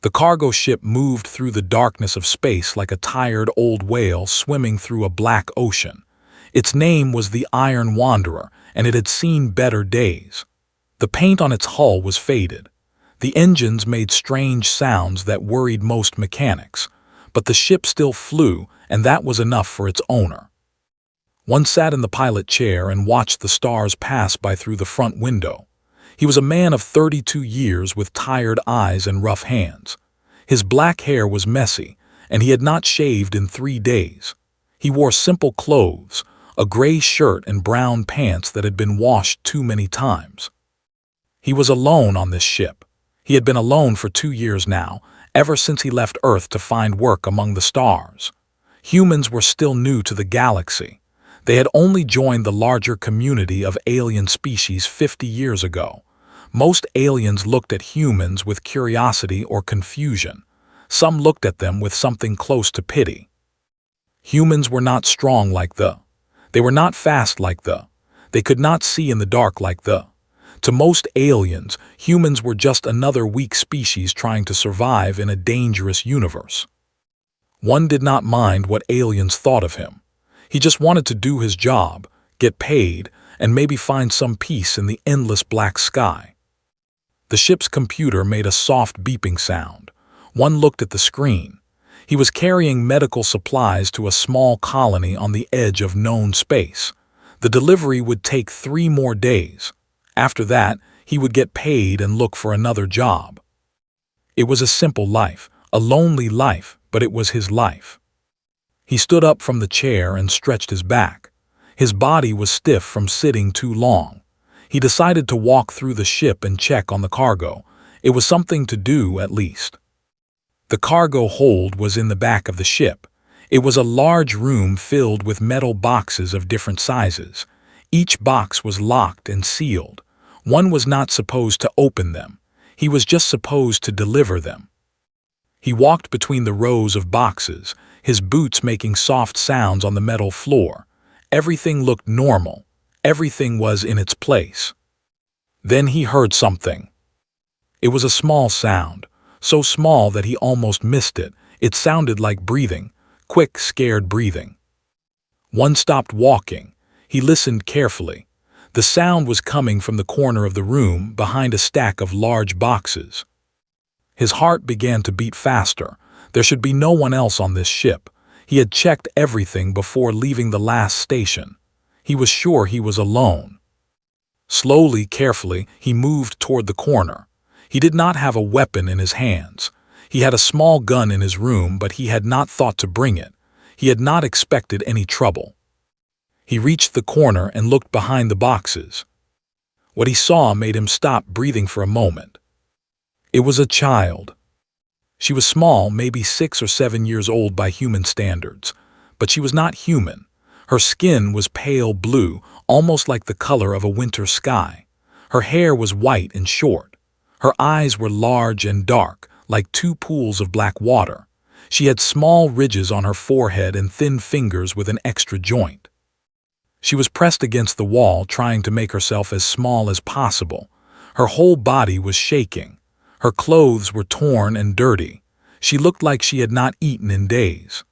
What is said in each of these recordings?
The cargo ship moved through the darkness of space like a tired old whale swimming through a black ocean. Its name was the Iron Wanderer, and it had seen better days. The paint on its hull was faded. The engines made strange sounds that worried most mechanics, but the ship still flew, and that was enough for its owner. One sat in the pilot chair and watched the stars pass by through the front window. He was a man of 32 years with tired eyes and rough hands. His black hair was messy, and he had not shaved in 3 days. He wore simple clothes, a gray shirt and brown pants that had been washed too many times. He was alone on this ship. He had been alone for 2 years now, ever since he left Earth to find work among the stars. Humans were still new to the galaxy. They had only joined the larger community of alien species 50 years ago. Most aliens looked at humans with curiosity or confusion. Some looked at them with something close to pity. Humans were not strong like the. They were not fast like the. They could not see in the dark like the. To most aliens, humans were just another weak species trying to survive in a dangerous universe. One did not mind what aliens thought of him. He just wanted to do his job, get paid, and maybe find some peace in the endless black sky. The ship's computer made a soft beeping sound. One looked at the screen. He was carrying medical supplies to a small colony on the edge of known space. The delivery would take 3 more days. After that, he would get paid and look for another job. It was a simple life, a lonely life, but it was his life. He stood up from the chair and stretched his back. His body was stiff from sitting too long. He decided to walk through the ship and check on the cargo. It was something to do, at least. The cargo hold was in the back of the ship. It was a large room filled with metal boxes of different sizes. Each box was locked and sealed. One was not supposed to open them. He was just supposed to deliver them. He walked between the rows of boxes, his boots making soft sounds on the metal floor. Everything looked normal. Everything was in its place. Then he heard something. It was a small sound, so small that he almost missed it. It sounded like breathing, quick, scared breathing. One stopped walking. He listened carefully. The sound was coming from the corner of the room behind a stack of large boxes. His heart began to beat faster. There should be no one else on this ship. He had checked everything before leaving the last station. He was sure he was alone. Slowly, carefully, he moved toward the corner. He did not have a weapon in his hands. He had a small gun in his room, but he had not thought to bring it. He had not expected any trouble. He reached the corner and looked behind the boxes. What he saw made him stop breathing for a moment. It was a child. She was small, maybe 6 or 7 years old by human standards, but she was not human. Her skin was pale blue, almost like the color of a winter sky. Her hair was white and short. Her eyes were large and dark, like 2 pools of black water. She had small ridges on her forehead and thin fingers with an extra joint. She was pressed against the wall, trying to make herself as small as possible. Her whole body was shaking. Her clothes were torn and dirty. She looked like she had not eaten in days.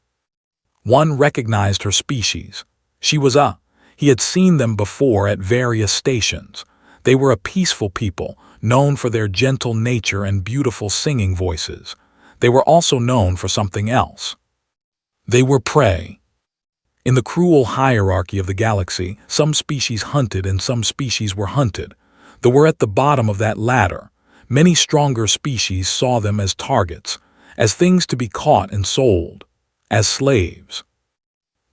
One recognized her species. He had seen them before at various stations. They were a peaceful people, known for their gentle nature and beautiful singing voices. They were also known for something else. They were prey. In the cruel hierarchy of the galaxy, some species hunted and some species were hunted. They were at the bottom of that ladder. Many stronger species saw them as targets, as things to be caught and sold, as slaves.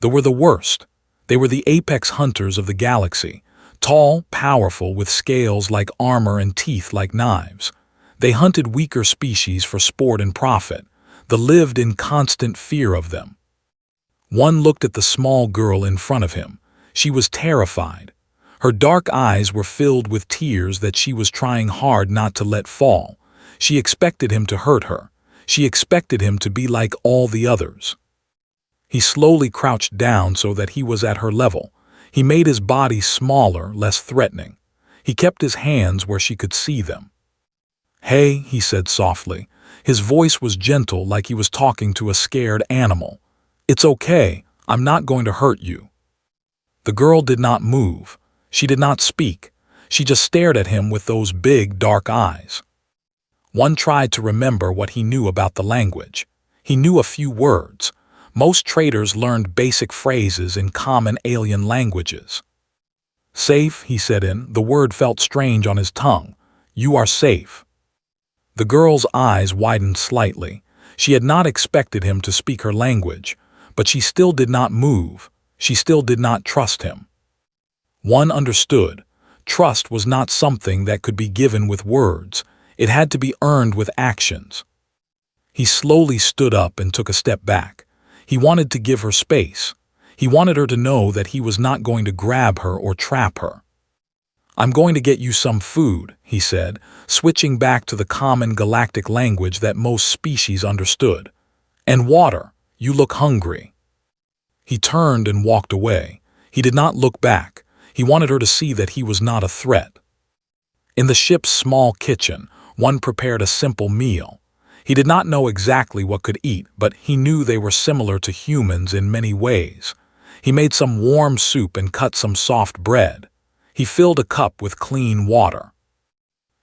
They were the worst. They were the apex hunters of the galaxy, tall, powerful, with scales like armor and teeth like knives. They hunted weaker species for sport and profit. They lived in constant fear of them. One looked at the small girl in front of him. She was terrified. Her dark eyes were filled with tears that she was trying hard not to let fall. She expected him to hurt her. She expected him to be like all the others. He slowly crouched down so that he was at her level. He made his body smaller, less threatening. He kept his hands where she could see them. "Hey," he said softly. His voice was gentle, like he was talking to a scared animal. "It's okay. I'm not going to hurt you." The girl did not move. She did not speak. She just stared at him with those big, dark eyes. One tried to remember what he knew about the language. He knew a few words. Most traders learned basic phrases in common alien languages. "Safe," he said the word felt strange on his tongue. "You are safe." The girl's eyes widened slightly. She had not expected him to speak her language, but she still did not move. She still did not trust him. One understood. Trust was not something that could be given with words. It had to be earned with actions. He slowly stood up and took a step back. He wanted to give her space. He wanted her to know that he was not going to grab her or trap her. "I'm going to get you some food," he said, switching back to the common galactic language that most species understood. "And water. You look hungry." He turned and walked away. He did not look back. He wanted her to see that he was not a threat. In the ship's small kitchen, one prepared a simple meal. He did not know exactly what could eat, but he knew they were similar to humans in many ways. He made some warm soup and cut some soft bread. He filled a cup with clean water.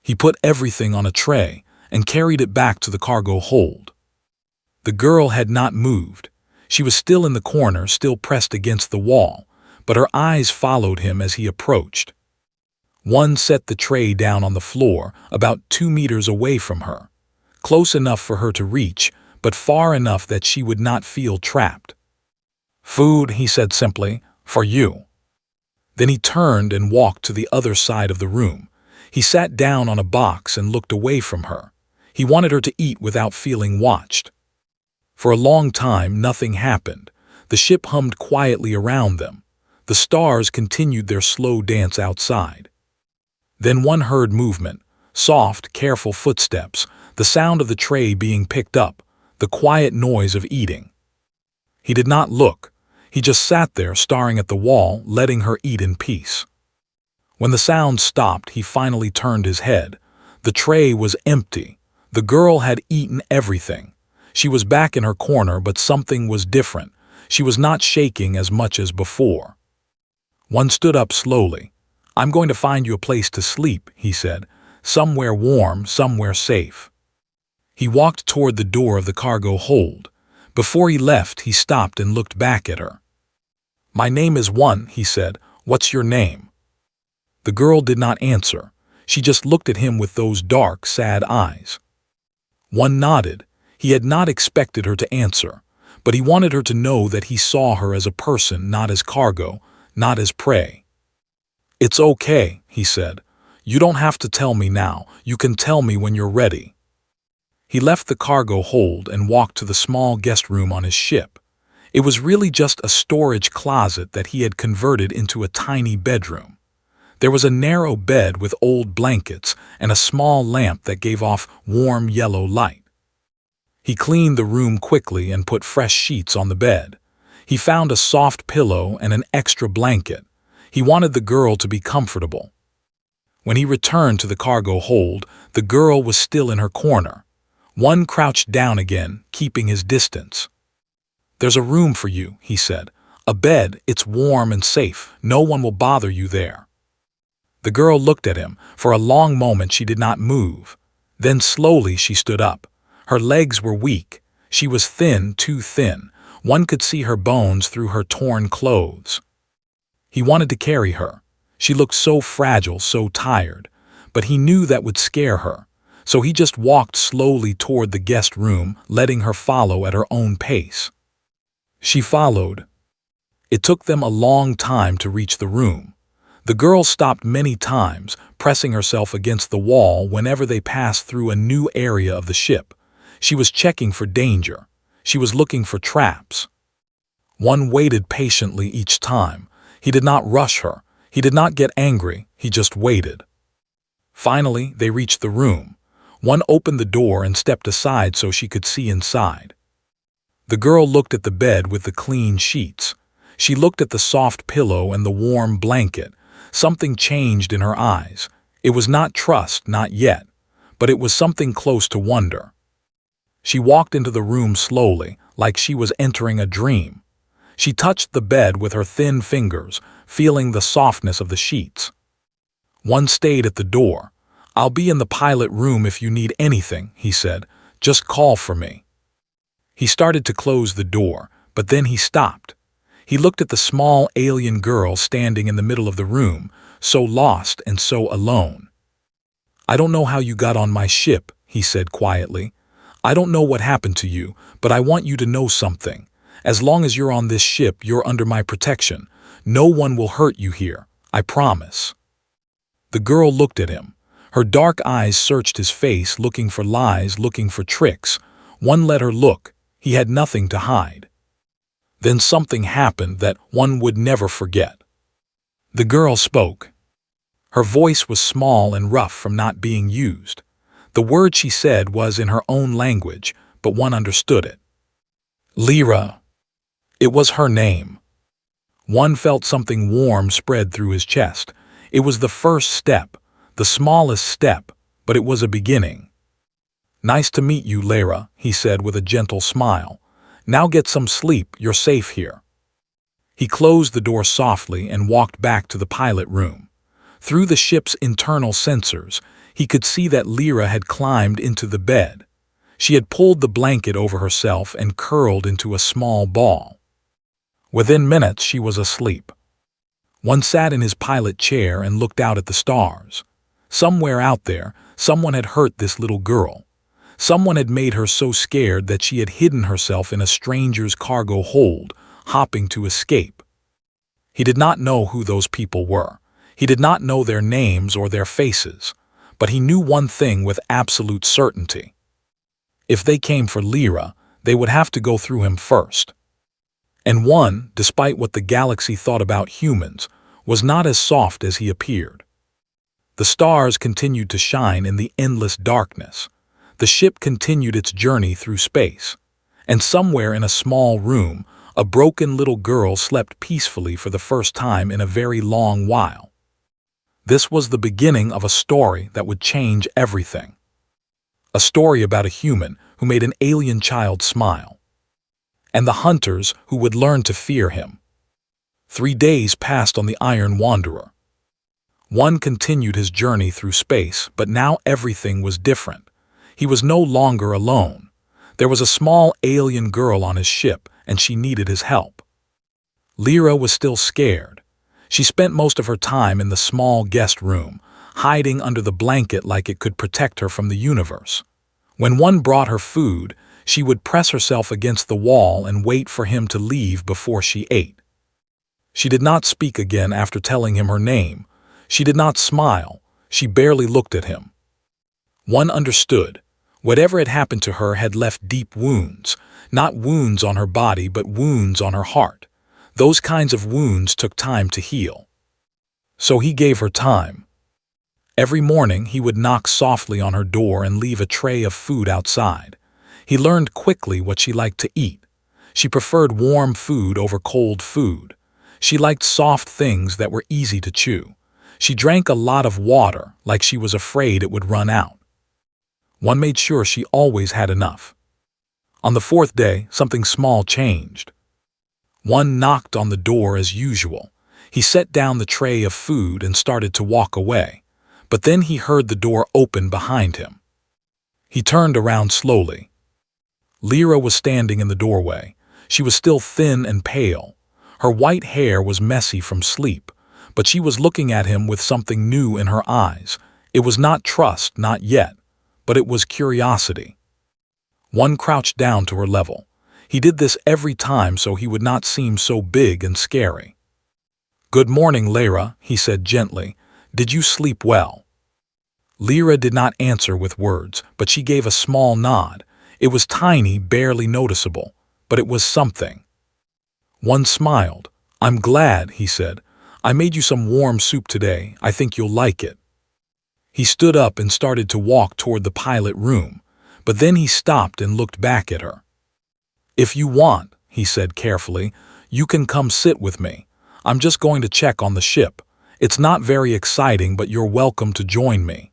He put everything on a tray and carried it back to the cargo hold. The girl had not moved. She was still in the corner, still pressed against the wall, but her eyes followed him as he approached. One set the tray down on the floor, about 2 meters away from her, close enough for her to reach, but far enough that she would not feel trapped. "Food," he said simply, "for you." Then he turned and walked to the other side of the room. He sat down on a box and looked away from her. He wanted her to eat without feeling watched. For a long time, nothing happened. The ship hummed quietly around them. The stars continued their slow dance outside. Then one heard movement, soft, careful footsteps, the sound of the tray being picked up, the quiet noise of eating. He did not look. He just sat there staring at the wall, letting her eat in peace. When the sound stopped, he finally turned his head. The tray was empty. The girl had eaten everything. She was back in her corner, but something was different. She was not shaking as much as before. One stood up slowly. "I'm going to find you a place to sleep," he said. "Somewhere warm, somewhere safe." He walked toward the door of the cargo hold. Before he left, he stopped and looked back at her. "My name is One," he said. "What's your name?" The girl did not answer. She just looked at him with those dark, sad eyes. One nodded. He had not expected her to answer, but he wanted her to know that he saw her as a person, not as cargo, not as prey. "It's okay," he said. "You don't have to tell me now. You can tell me when you're ready." He left the cargo hold and walked to the small guest room on his ship. It was really just a storage closet that he had converted into a tiny bedroom. There was a narrow bed with old blankets and a small lamp that gave off warm yellow light. He cleaned the room quickly and put fresh sheets on the bed. He found a soft pillow and an extra blanket. He wanted the girl to be comfortable. When he returned to the cargo hold, the girl was still in her corner. One crouched down again, keeping his distance. "There's a room for you," he said. "A bed, it's warm and safe. No one will bother you there." The girl looked at him. For a long moment she did not move. Then slowly she stood up. Her legs were weak. She was thin, too thin. One could see her bones through her torn clothes. He wanted to carry her. She looked so fragile, so tired. But he knew that would scare her. So he just walked slowly toward the guest room, letting her follow at her own pace. She followed. It took them a long time to reach the room. The girl stopped many times, pressing herself against the wall whenever they passed through a new area of the ship. She was checking for danger. She was looking for traps. One waited patiently each time. He did not rush her. He did not get angry. He just waited. Finally, they reached the room. One opened the door and stepped aside so she could see inside. The girl looked at the bed with the clean sheets. She looked at the soft pillow and the warm blanket. Something changed in her eyes. It was not trust, not yet, but it was something close to wonder. She walked into the room slowly, like she was entering a dream. She touched the bed with her thin fingers, feeling the softness of the sheets. One stayed at the door. "I'll be in the pilot room if you need anything," he said. "Just call for me." He started to close the door, but then he stopped. He looked at the small alien girl standing in the middle of the room, so lost and so alone. "I don't know how you got on my ship," he said quietly. "I don't know what happened to you, but I want you to know something. As long as you're on this ship, you're under my protection. No one will hurt you here, I promise." The girl looked at him. Her dark eyes searched his face, looking for lies, looking for tricks. One let her look. He had nothing to hide. Then something happened that one would never forget. The girl spoke. Her voice was small and rough from not being used. The word she said was in her own language, but one understood it. Lyra. It was her name. One felt something warm spread through his chest. It was the first step, the smallest step, but it was a beginning. "Nice to meet you, Lyra," he said with a gentle smile. "Now get some sleep, you're safe here." He closed the door softly and walked back to the pilot room. Through the ship's internal sensors, he could see that Lyra had climbed into the bed. She had pulled the blanket over herself and curled into a small ball. Within minutes, she was asleep. One sat in his pilot chair and looked out at the stars. Somewhere out there, someone had hurt this little girl. Someone had made her so scared that she had hidden herself in a stranger's cargo hold, hopping to escape. He did not know who those people were. He did not know their names or their faces. But he knew one thing with absolute certainty. If they came for Lyra, they would have to go through him first. And one, despite what the galaxy thought about humans, was not as soft as he appeared. The stars continued to shine in the endless darkness. The ship continued its journey through space. And somewhere in a small room, a broken little girl slept peacefully for the first time in a very long while. This was the beginning of a story that would change everything. A story about a human who made an alien child smile. And the hunters who would learn to fear him. 3 days passed on the Iron Wanderer. One continued his journey through space, but now everything was different. He was no longer alone. There was a small alien girl on his ship, and she needed his help. Lyra was still scared. She spent most of her time in the small guest room, hiding under the blanket like it could protect her from the universe. When one brought her food, she would press herself against the wall and wait for him to leave before she ate. She did not speak again after telling him her name. She did not smile. She barely looked at him. One understood. Whatever had happened to her had left deep wounds, not wounds on her body, but wounds on her heart. Those kinds of wounds took time to heal. So he gave her time. Every morning he would knock softly on her door and leave a tray of food outside. He learned quickly what she liked to eat. She preferred warm food over cold food. She liked soft things that were easy to chew. She drank a lot of water, like she was afraid it would run out. One made sure she always had enough. On the 4th day, something small changed. One knocked on the door as usual. He set down the tray of food and started to walk away. But then he heard the door open behind him. He turned around slowly. Lyra was standing in the doorway. She was still thin and pale. Her white hair was messy from sleep, but she was looking at him with something new in her eyes. It was not trust, not yet, but it was curiosity. One crouched down to her level. He did this every time so he would not seem so big and scary. "Good morning, Lyra," he said gently. "Did you sleep well?" Lyra did not answer with words, but she gave a small nod. It was tiny, barely noticeable, but it was something. One smiled. "I'm glad," he said. "I made you some warm soup today. I think you'll like it." He stood up and started to walk toward the pilot room, but then he stopped and looked back at her. "If you want," he said carefully, "you can come sit with me. I'm just going to check on the ship. It's not very exciting, but you're welcome to join me."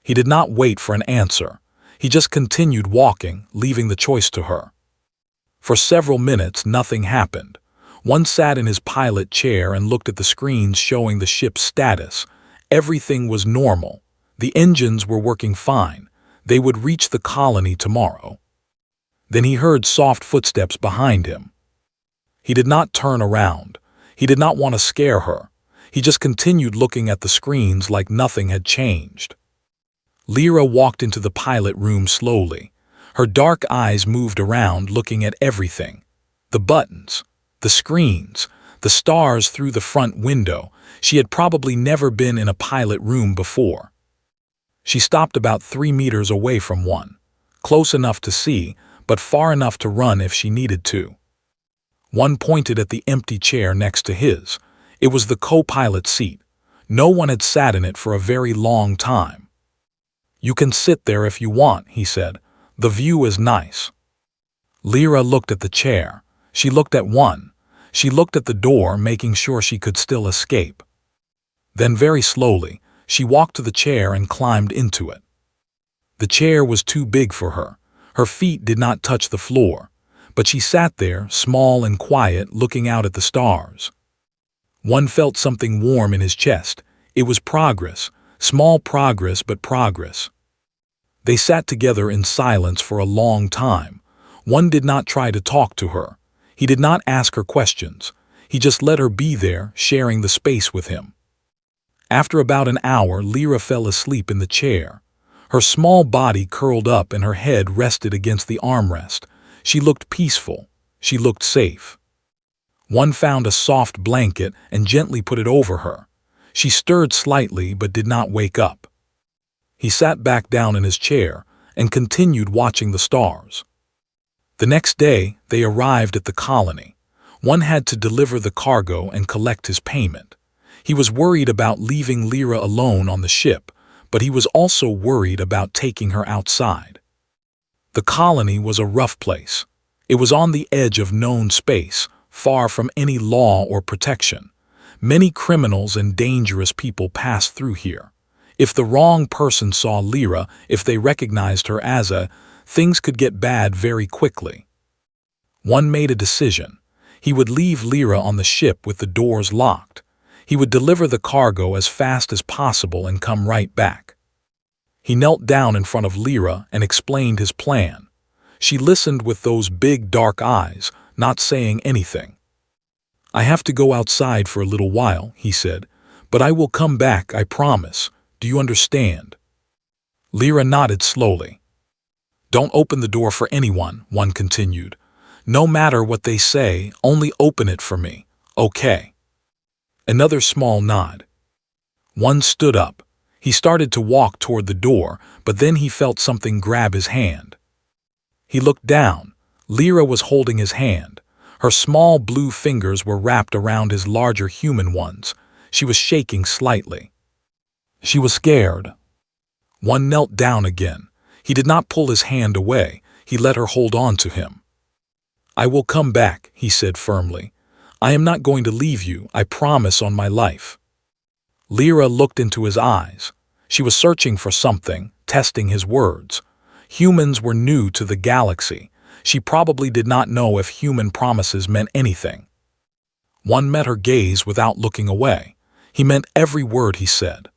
He did not wait for an answer. He just continued walking, leaving the choice to her. For several minutes, nothing happened. One sat in his pilot chair and looked at the screens showing the ship's status. Everything was normal. The engines were working fine. They would reach the colony tomorrow. Then he heard soft footsteps behind him. He did not turn around. He did not want to scare her. He just continued looking at the screens like nothing had changed. Lyra walked into the pilot room slowly. Her dark eyes moved around, looking at everything. The buttons, the screens, the stars through the front window. She had probably never been in a pilot room before. She stopped about 3 meters away from one, close enough to see, but far enough to run if she needed to. One pointed at the empty chair next to his. It was the co-pilot seat. No one had sat in it for a very long time. "You can sit there if you want," he said. "The view is nice." Lyra looked at the chair. She looked at one. She looked at the door, making sure she could still escape. Then very slowly, she walked to the chair and climbed into it. The chair was too big for her. Her feet did not touch the floor, but she sat there, small and quiet, looking out at the stars. One felt something warm in his chest. It was progress, small progress, but progress. They sat together in silence for a long time. One did not try to talk to her. He did not ask her questions. He just let her be there, sharing the space with him. After about an hour, Lyra fell asleep in the chair. Her small body curled up and her head rested against the armrest. She looked peaceful. She looked safe. One found a soft blanket and gently put it over her. She stirred slightly but did not wake up. He sat back down in his chair and continued watching the stars. The next day, they arrived at the colony. One had to deliver the cargo and collect his payment. He was worried about leaving Lyra alone on the ship, but he was also worried about taking her outside. The colony was a rough place. It was on the edge of known space, far from any law or protection. Many criminals and dangerous people passed through here. If the wrong person saw Lyra, if they recognized her as things could get bad very quickly. One made a decision. He would leave Lyra on the ship with the doors locked. He would deliver the cargo as fast as possible and come right back. He knelt down in front of Lyra and explained his plan. She listened with those big dark eyes, not saying anything. "I have to go outside for a little while," he said, "but I will come back, I promise. Do you understand?" Lyra nodded slowly. "Don't open the door for anyone," one continued. "No matter what they say, only open it for me, okay?" Another small nod. One stood up. He started to walk toward the door, but then he felt something grab his hand. He looked down. Lyra was holding his hand. Her small blue fingers were wrapped around his larger human ones. She was shaking slightly. She was scared. One knelt down again. He did not pull his hand away. He let her hold on to him. "I will come back," he said firmly. "I am not going to leave you, I promise on my life." Lyra looked into his eyes. She was searching for something, testing his words. Humans were new to the galaxy. She probably did not know if human promises meant anything. One met her gaze without looking away. He meant every word he said.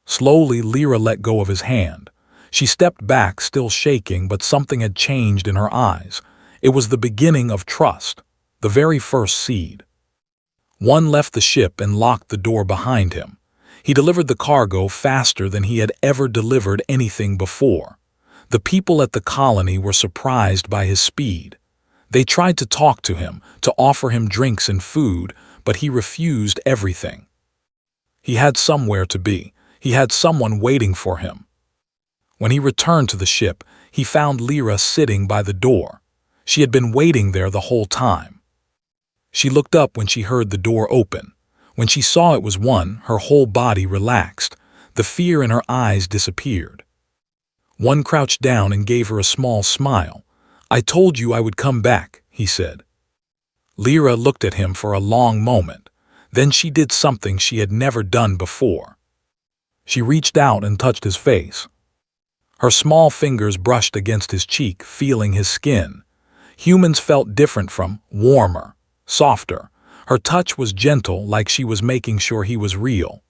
Slowly, Lyra let go of his hand. She stepped back, still shaking, but something had changed in her eyes. It was the beginning of trust, the very first seed. One left the ship and locked the door behind him. He delivered the cargo faster than he had ever delivered anything before. The people at the colony were surprised by his speed. They tried to talk to him, to offer him drinks and food, but he refused everything. He had somewhere to be. He had someone waiting for him. When he returned to the ship, he found Lyra sitting by the door. She had been waiting there the whole time. She looked up when she heard the door open. When she saw it was one, her whole body relaxed. The fear in her eyes disappeared. One crouched down and gave her a small smile. "I told you I would come back," he said. Lyra looked at him for a long moment. Then she did something she had never done before. She reached out and touched his face. Her small fingers brushed against his cheek, feeling his skin. Humans felt different from warmer, softer. Her touch was gentle, like she was making sure he was real.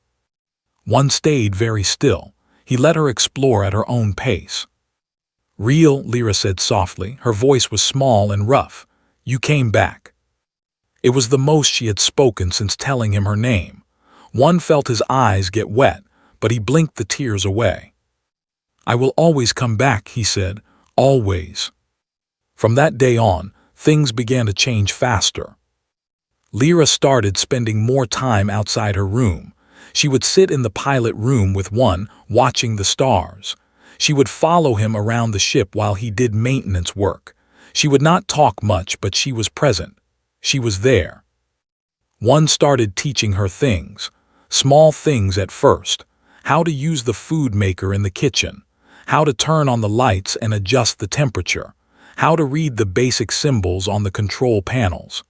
One stayed very still. He let her explore at her own pace. "Real," Lyra said softly. Her voice was small and rough. "You came back." It was the most she had spoken since telling him her name. One felt his eyes get wet, but he blinked the tears away. "I will always come back," he said. "Always." From that day on, things began to change faster. Lyra started spending more time outside her room. She would sit in the pilot room with One, watching the stars. She would follow him around the ship while he did maintenance work. She would not talk much, but she was present. She was there. One started teaching her things. Small things at first. How to use the food maker in the kitchen. How to turn on the lights and adjust the temperature. How to read the basic symbols on the control panels.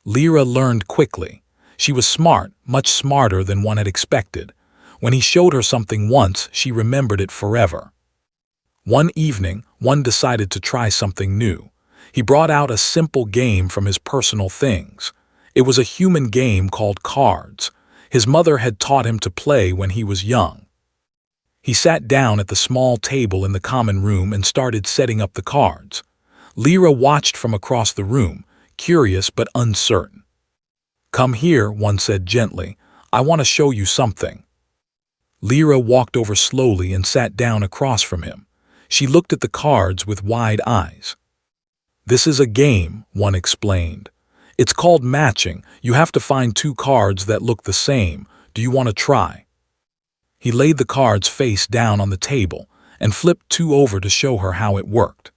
Lyra learned quickly. She was smart, much smarter than One had expected. When he showed her something once, she remembered it forever. One evening, One decided to try something new. He brought out a simple game from his personal things. It was a human game called cards. His mother had taught him to play when he was young. He sat down at the small table in the common room and started setting up the cards. Lyra watched from across the room, curious but uncertain. "Come here," One said gently. "I want to show you something." Lyra walked over slowly and sat down across from him. She looked at the cards with wide eyes. "This is a game," One explained. "It's called matching. You have to find two cards that look the same. Do you want to try?" He laid the cards face down on the table and flipped two over to show her how it worked.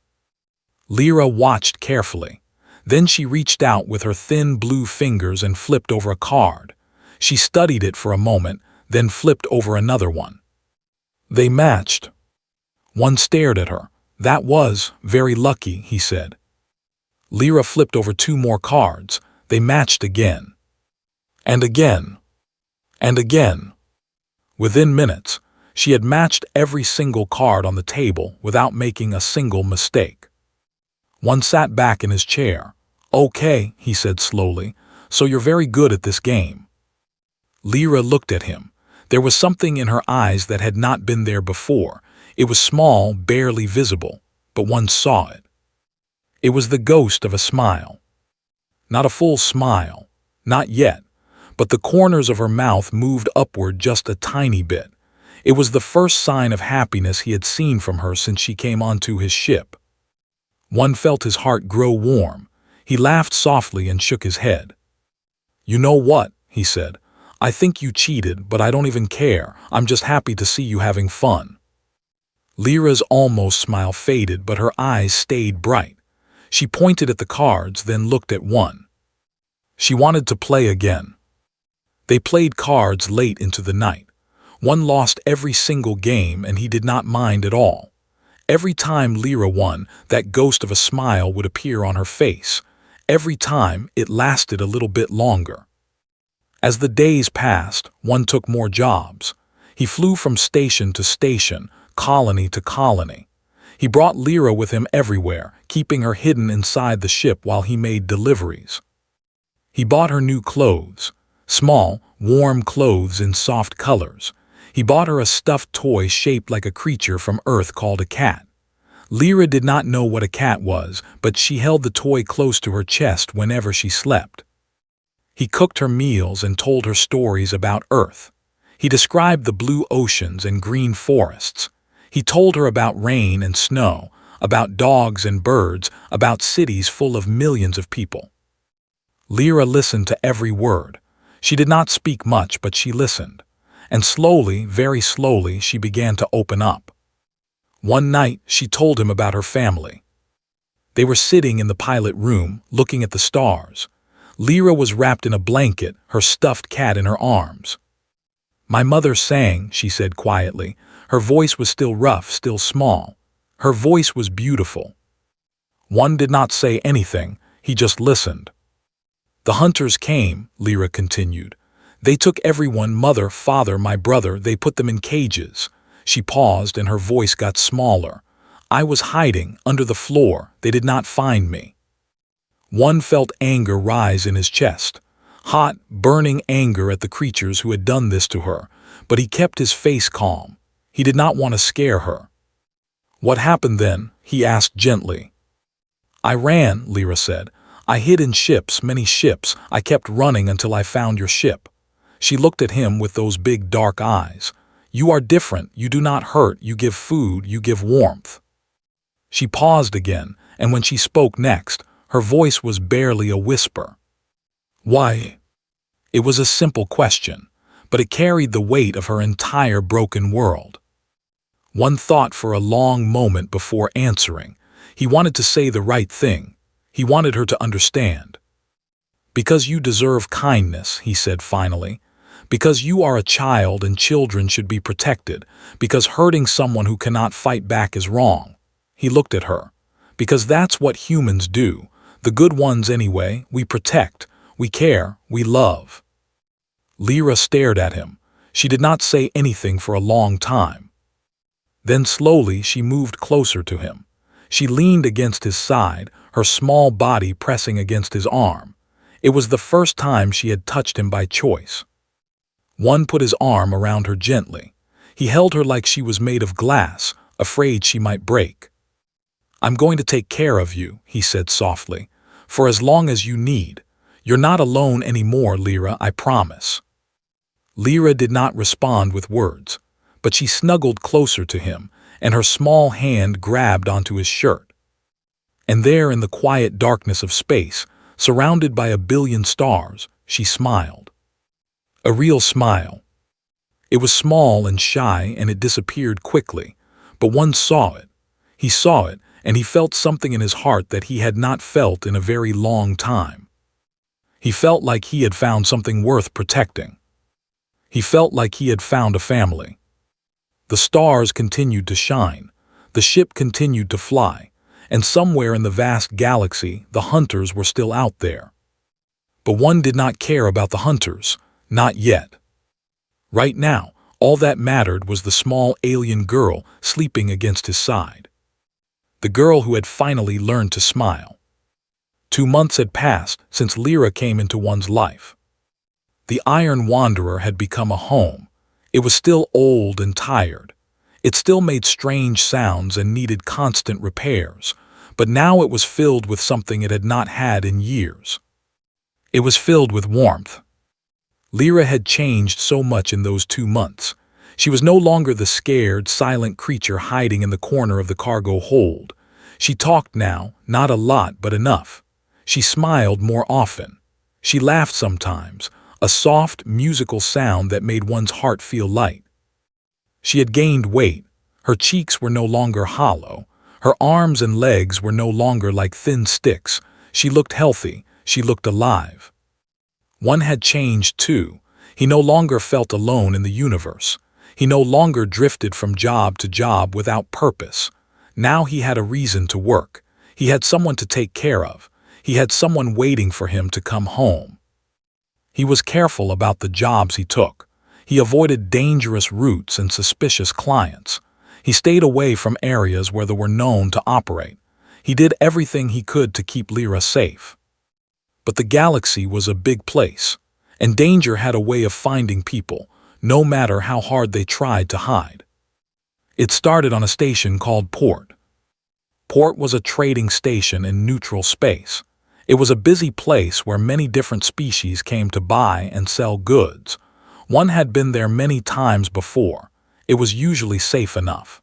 Lyra watched carefully. Then she reached out with her thin blue fingers and flipped over a card. She studied it for a moment, then flipped over another one. They matched. One stared at her. "That was very lucky," he said. Lyra flipped over two more cards. They matched again. And again. And again. Within minutes, she had matched every single card on the table without making a single mistake. One sat back in his chair. "Okay," he said slowly, "so you're very good at this game." Lyra looked at him. There was something in her eyes that had not been there before. It was small, barely visible, but One saw it. It was the ghost of a smile. Not a full smile, not yet, but the corners of her mouth moved upward just a tiny bit. It was the first sign of happiness he had seen from her since she came onto his ship. One felt his heart grow warm. He laughed softly and shook his head. "You know what?" he said. "I think you cheated, but I don't even care. I'm just happy to see you having fun." Lyra's almost smile faded, but her eyes stayed bright. She pointed at the cards, then looked at One. She wanted to play again. They played cards late into the night. One lost every single game, and he did not mind at all. Every time Lyra won, that ghost of a smile would appear on her face. Every time, it lasted a little bit longer. As the days passed, One took more jobs. He flew from station to station, colony to colony. He brought Lyra with him everywhere, keeping her hidden inside the ship while he made deliveries. He bought her new clothes. Small, warm clothes in soft colors. He bought her a stuffed toy shaped like a creature from Earth called a cat. Lyra did not know what a cat was, but she held the toy close to her chest whenever she slept. He cooked her meals and told her stories about Earth. He described the blue oceans and green forests. He told her about rain and snow, about dogs and birds, about cities full of millions of people. Lyra listened to every word. She did not speak much, but she listened. And slowly, very slowly, she began to open up. One night, she told him about her family. They were sitting in the pilot room, looking at the stars. Lyra was wrapped in a blanket, her stuffed cat in her arms. "My mother sang," she said quietly. Her voice was still rough, still small. Her voice was beautiful. One did not say anything, he just listened. "The hunters came," Lyra continued. "They took everyone, mother, father, my brother, they put them in cages." She paused and her voice got smaller. "I was hiding under the floor. They did not find me." One felt anger rise in his chest. Hot, burning anger at the creatures who had done this to her, but he kept his face calm. He did not want to scare her. "What happened then?" he asked gently. "I ran," Lyra said. "I hid in ships, many ships. I kept running until I found your ship." She looked at him with those big dark eyes. "You are different. You do not hurt. You give food. You give warmth." She paused again, and when she spoke next, her voice was barely a whisper. "Why?" It was a simple question, but it carried the weight of her entire broken world. One thought for a long moment before answering. He wanted to say the right thing. He wanted her to understand. "Because you deserve kindness," he said finally. "Because you are a child and children should be protected. Because hurting someone who cannot fight back is wrong." He looked at her. "Because that's what humans do. The good ones anyway. We protect. We care. We love." Lyra stared at him. She did not say anything for a long time. Then slowly she moved closer to him. She leaned against his side, her small body pressing against his arm. It was the first time she had touched him by choice. One put his arm around her gently. He held her like she was made of glass, afraid she might break. "I'm going to take care of you," he said softly, "for as long as you need. You're not alone anymore, Lyra, I promise." Lyra did not respond with words, but she snuggled closer to him, and her small hand grabbed onto his shirt. And there in the quiet darkness of space, surrounded by a billion stars, she smiled. A real smile. It was small and shy, and it disappeared quickly, but one saw it. He saw it, and he felt something in his heart that he had not felt in a very long time. He felt like he had found something worth protecting. He felt like he had found a family. The stars continued to shine, the ship continued to fly, and somewhere in the vast galaxy the hunters were still out there. But one did not care about the hunters, not yet. Right now, all that mattered was the small alien girl sleeping against his side. The girl who had finally learned to smile. 2 months had passed since Lyra came into one's life. The Iron Wanderer had become a home. It was still old and tired. It still made strange sounds and needed constant repairs, but now it was filled with something it had not had in years. It was filled with warmth. Lyra had changed so much in those 2 months. She was no longer the scared, silent creature hiding in the corner of the cargo hold. She talked now, not a lot, but enough. She smiled more often. She laughed sometimes, a soft, musical sound that made one's heart feel light. She had gained weight. Her cheeks were no longer hollow. Her arms and legs were no longer like thin sticks. She looked healthy. She looked alive. One had changed too. He no longer felt alone in the universe. He no longer drifted from job to job without purpose. Now he had a reason to work. He had someone to take care of. He had someone waiting for him to come home. He was careful about the jobs he took. He avoided dangerous routes and suspicious clients. He stayed away from areas where they were known to operate. He did everything he could to keep Lyra safe. But the galaxy was a big place, and danger had a way of finding people, no matter how hard they tried to hide. It started on a station called Port. Port was a trading station in neutral space. It was a busy place where many different species came to buy and sell goods. One had been there many times before. It was usually safe enough.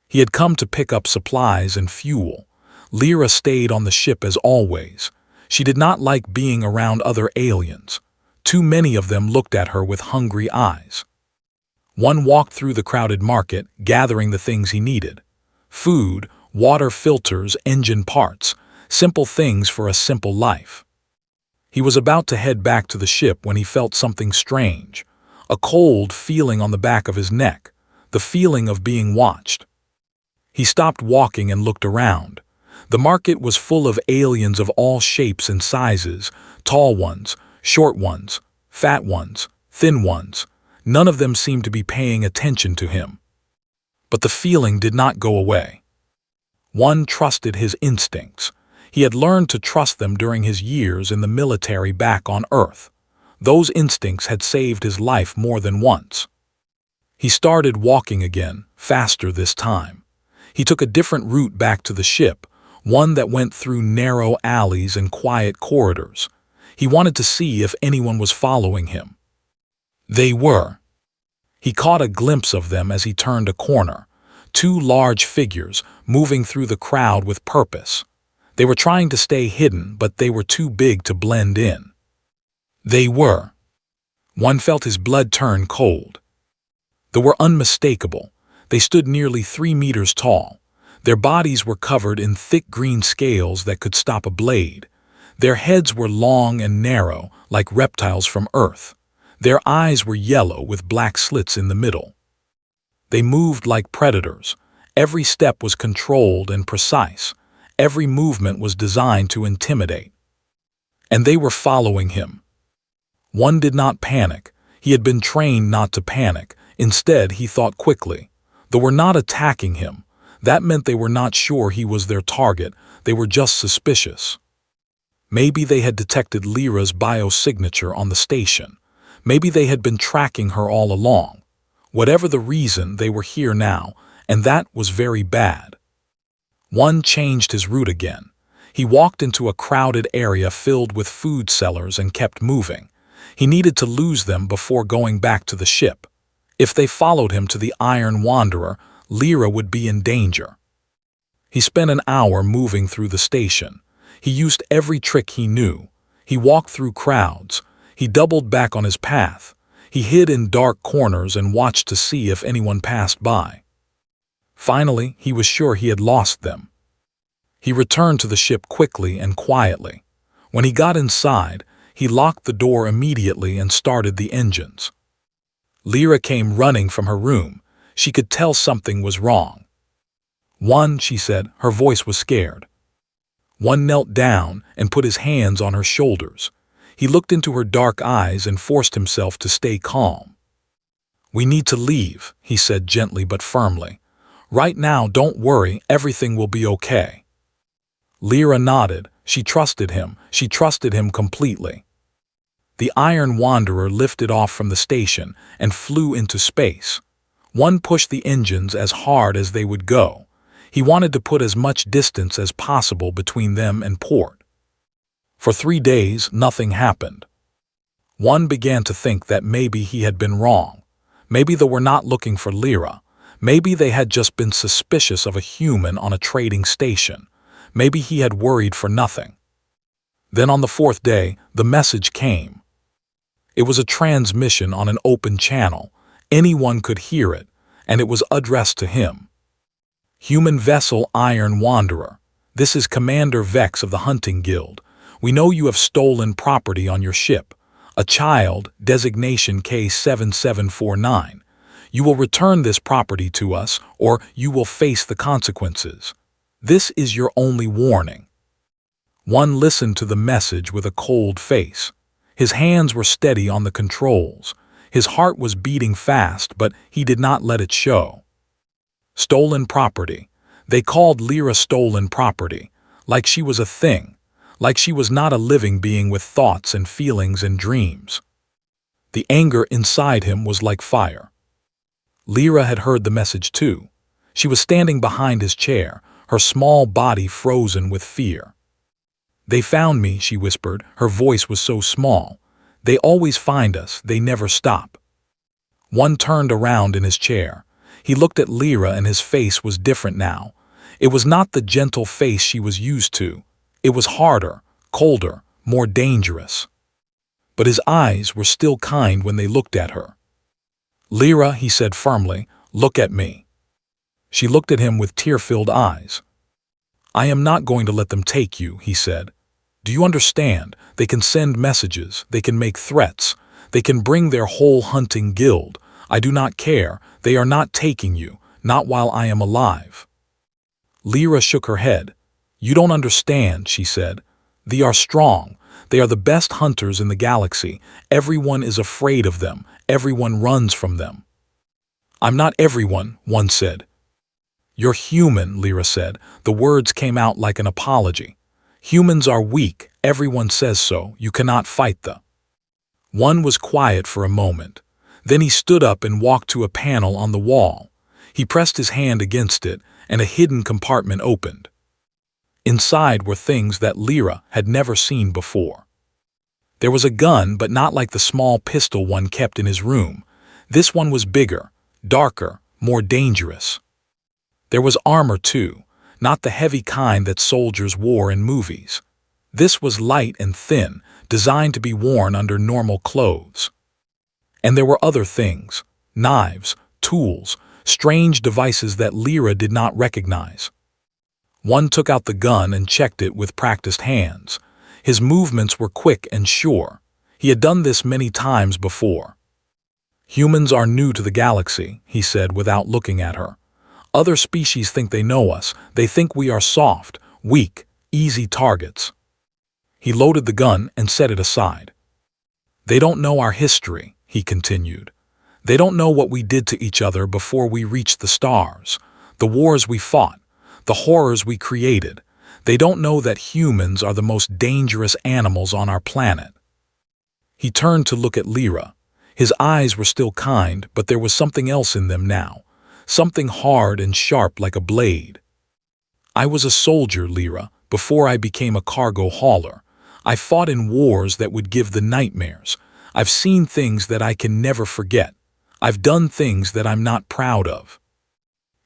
He had come to pick up supplies and fuel. Lyra stayed on the ship as always. She did not like being around other aliens. Too many of them looked at her with hungry eyes. One walked through the crowded market, gathering the things he needed. Food, water filters, engine parts, simple things for a simple life. He was about to head back to the ship when he felt something strange, a cold feeling on the back of his neck, the feeling of being watched. He stopped walking and looked around. The market was full of aliens of all shapes and sizes, tall ones, short ones, fat ones, thin ones. None of them seemed to be paying attention to him. But the feeling did not go away. One trusted his instincts. He had learned to trust them during his years in the military back on Earth. Those instincts had saved his life more than once. He started walking again, faster this time. He took a different route back to the ship, one that went through narrow alleys and quiet corridors. He wanted to see if anyone was following him. They were. He caught a glimpse of them as he turned a corner. Two large figures, moving through the crowd with purpose. They were trying to stay hidden, but they were too big to blend in. They were. One felt his blood turn cold. They were unmistakable. They stood nearly 3 meters tall. Their bodies were covered in thick green scales that could stop a blade. Their heads were long and narrow, like reptiles from Earth. Their eyes were yellow with black slits in the middle. They moved like predators. Every step was controlled and precise. Every movement was designed to intimidate. And they were following him. One did not panic. He had been trained not to panic. Instead, he thought quickly. They were not attacking him. That meant they were not sure he was their target. They were just suspicious. Maybe they had detected Lyra's biosignature on the station. Maybe they had been tracking her all along. Whatever the reason, they were here now, and that was very bad. One changed his route again. He walked into a crowded area filled with food sellers and kept moving. He needed to lose them before going back to the ship. If they followed him to the Iron Wanderer, Lyra would be in danger. He spent an hour moving through the station. He used every trick he knew. He walked through crowds. He doubled back on his path. He hid in dark corners and watched to see if anyone passed by. Finally, he was sure he had lost them. He returned to the ship quickly and quietly. When he got inside, he locked the door immediately and started the engines. Lyra came running from her room. She could tell something was wrong. One, she said, her voice was scared. One knelt down and put his hands on her shoulders. He looked into her dark eyes and forced himself to stay calm. "We need to leave," he said gently but firmly. "Right now, don't worry, everything will be okay." Lyra nodded. She trusted him. She trusted him completely. The Iron Wanderer lifted off from the station and flew into space. One pushed the engines as hard as they would go. He wanted to put as much distance as possible between them and port. For 3 days, nothing happened. One began to think that maybe he had been wrong. Maybe they were not looking for Lyra. Maybe they had just been suspicious of a human on a trading station. Maybe he had worried for nothing. Then on the 4th day, the message came. It was a transmission on an open channel. Anyone could hear it, and it was addressed to him. "Human vessel Iron Wanderer. This is Commander Vex of the Hunting Guild. We know you have stolen property on your ship. A child, designation K7749. You will return this property to us, or you will face the consequences. This is your only warning." One listened to the message with a cold face. His hands were steady on the controls. His heart was beating fast, but he did not let it show. Stolen property. They called Lyra stolen property, like she was a thing, like she was not a living being with thoughts and feelings and dreams. The anger inside him was like fire. Lyra had heard the message too. She was standing behind his chair, her small body frozen with fear. "They found me," she whispered. Her voice was so small. "They always find us, they never stop." One turned around in his chair. He looked at Lyra and his face was different now. It was not the gentle face she was used to. It was harder, colder, more dangerous. But his eyes were still kind when they looked at her. "Lyra," he said firmly, "look at me." She looked at him with tear-filled eyes. "I am not going to let them take you," he said. "Do you understand? They can send messages, they can make threats, they can bring their whole hunting guild. I do not care. They are not taking you, not while I am alive." Lyra shook her head. "You don't understand," she said. "They are strong. They are the best hunters in the galaxy. Everyone is afraid of them. Everyone runs from them." "I'm not everyone," one said. "You're human," Lyra said. The words came out like an apology. "Humans are weak. Everyone says so. You cannot fight them." One was quiet for a moment. Then he stood up and walked to a panel on the wall. He pressed his hand against it, and a hidden compartment opened. Inside were things that Lyra had never seen before. There was a gun, but not like the small pistol one kept in his room. This one was bigger, darker, more dangerous. There was armor too, not the heavy kind that soldiers wore in movies. This was light and thin, designed to be worn under normal clothes. And there were other things: knives, tools, strange devices that Lyra did not recognize. One took out the gun and checked it with practiced hands. His movements were quick and sure. He had done this many times before. "Humans are new to the galaxy," he said without looking at her. "Other species think they know us. They think we are soft, weak, easy targets." He loaded the gun and set it aside. "They don't know our history," he continued. "They don't know what we did to each other before we reached the stars, the wars we fought, the horrors we created. They don't know that humans are the most dangerous animals on our planet." He turned to look at Lyra. His eyes were still kind, but there was something else in them now, something hard and sharp like a blade. "I was a soldier, Lyra, before I became a cargo hauler. I fought in wars that would give the nightmares. I've seen things that I can never forget. I've done things that I'm not proud of."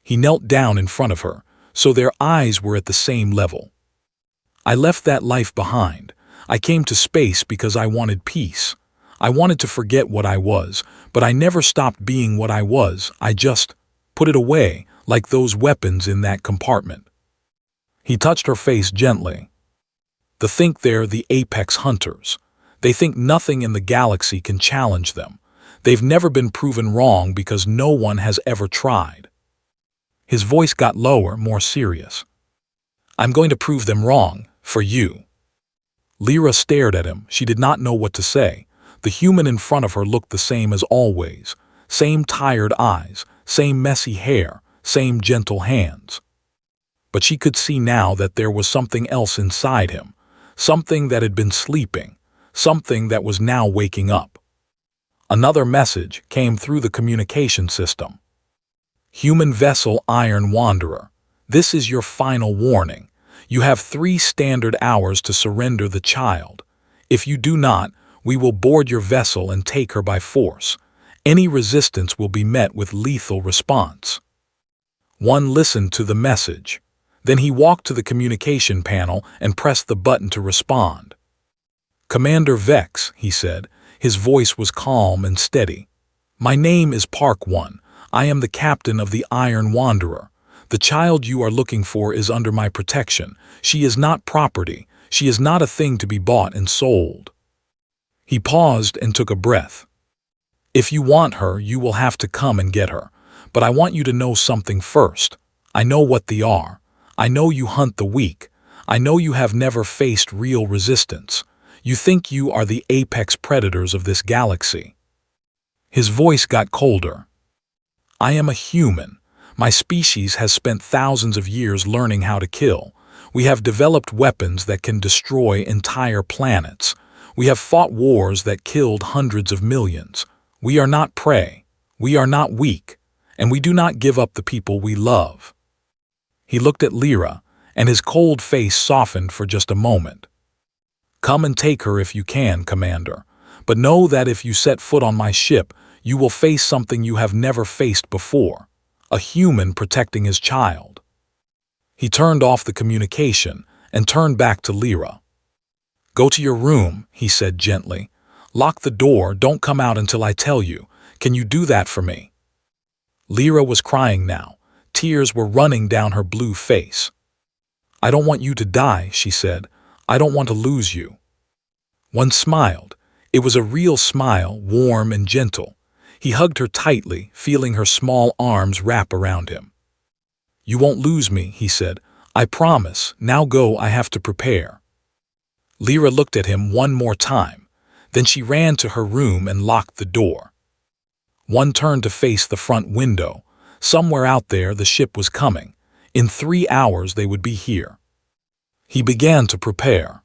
He knelt down in front of her, so their eyes were at the same level. "I left that life behind. I came to space because I wanted peace. I wanted to forget what I was, but I never stopped being what I was. I just put it away, like those weapons in that compartment." He touched her face gently. "They think they're the apex hunters. They think nothing in the galaxy can challenge them. They've never been proven wrong because no one has ever tried." His voice got lower, more serious. "I'm going to prove them wrong, for you." Lyra stared at him. She did not know what to say. The human in front of her looked the same as always. Same tired eyes, same messy hair, same gentle hands. But she could see now that there was something else inside him, something that had been sleeping, something that was now waking up. Another message came through the communication system. "Human vessel Iron Wanderer, this is your final warning. You have 3 standard hours to surrender the child. If you do not, we will board your vessel and take her by force. Any resistance will be met with lethal response." One listened to the message. Then he walked to the communication panel and pressed the button to respond. "Commander Vex," he said. His voice was calm and steady. "My name is Park 1. I am the captain of the Iron Wanderer. The child you are looking for is under my protection. She is not property. She is not a thing to be bought and sold." He paused and took a breath. "If you want her, you will have to come and get her. But I want you to know something first. I know what they are. I know you hunt the weak. I know you have never faced real resistance. You think you are the apex predators of this galaxy." His voice got colder. "I am a human. My species has spent thousands of years learning how to kill. We have developed weapons that can destroy entire planets. We have fought wars that killed hundreds of millions. We are not prey. We are not weak. And we do not give up the people we love." He looked at Lyra, and his cold face softened for just a moment. "Come and take her if you can, Commander. But know that if you set foot on my ship, you will face something you have never faced before. A human protecting his child." He turned off the communication and turned back to Lyra. "Go to your room," he said gently. "Lock the door. Don't come out until I tell you. Can you do that for me?" Lyra was crying now. Tears were running down her blue face. "I don't want you to die," she said. "I don't want to lose you." One smiled. It was a real smile, warm and gentle. He hugged her tightly, feeling her small arms wrap around him. "You won't lose me," he said. "I promise. Now go, I have to prepare." Lyra looked at him one more time. Then she ran to her room and locked the door. One turned to face the front window. Somewhere out there the ship was coming. In 3 hours they would be here. He began to prepare.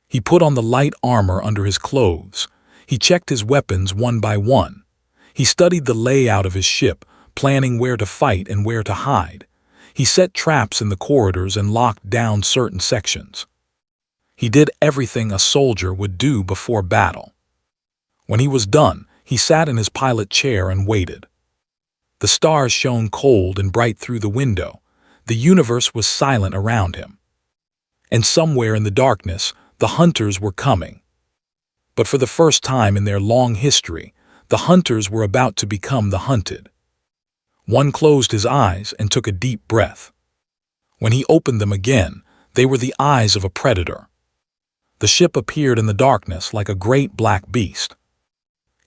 He put on the light armor under his clothes. He checked his weapons one by one. He studied the layout of his ship, planning where to fight and where to hide. He set traps in the corridors and locked down certain sections. He did everything a soldier would do before battle. When he was done, he sat in his pilot chair and waited. The stars shone cold and bright through the window. The universe was silent around him. And somewhere in the darkness, the hunters were coming. But for the first time in their long history, the hunters were about to become the hunted. One closed his eyes and took a deep breath. When he opened them again, they were the eyes of a predator. The ship appeared in the darkness like a great black beast.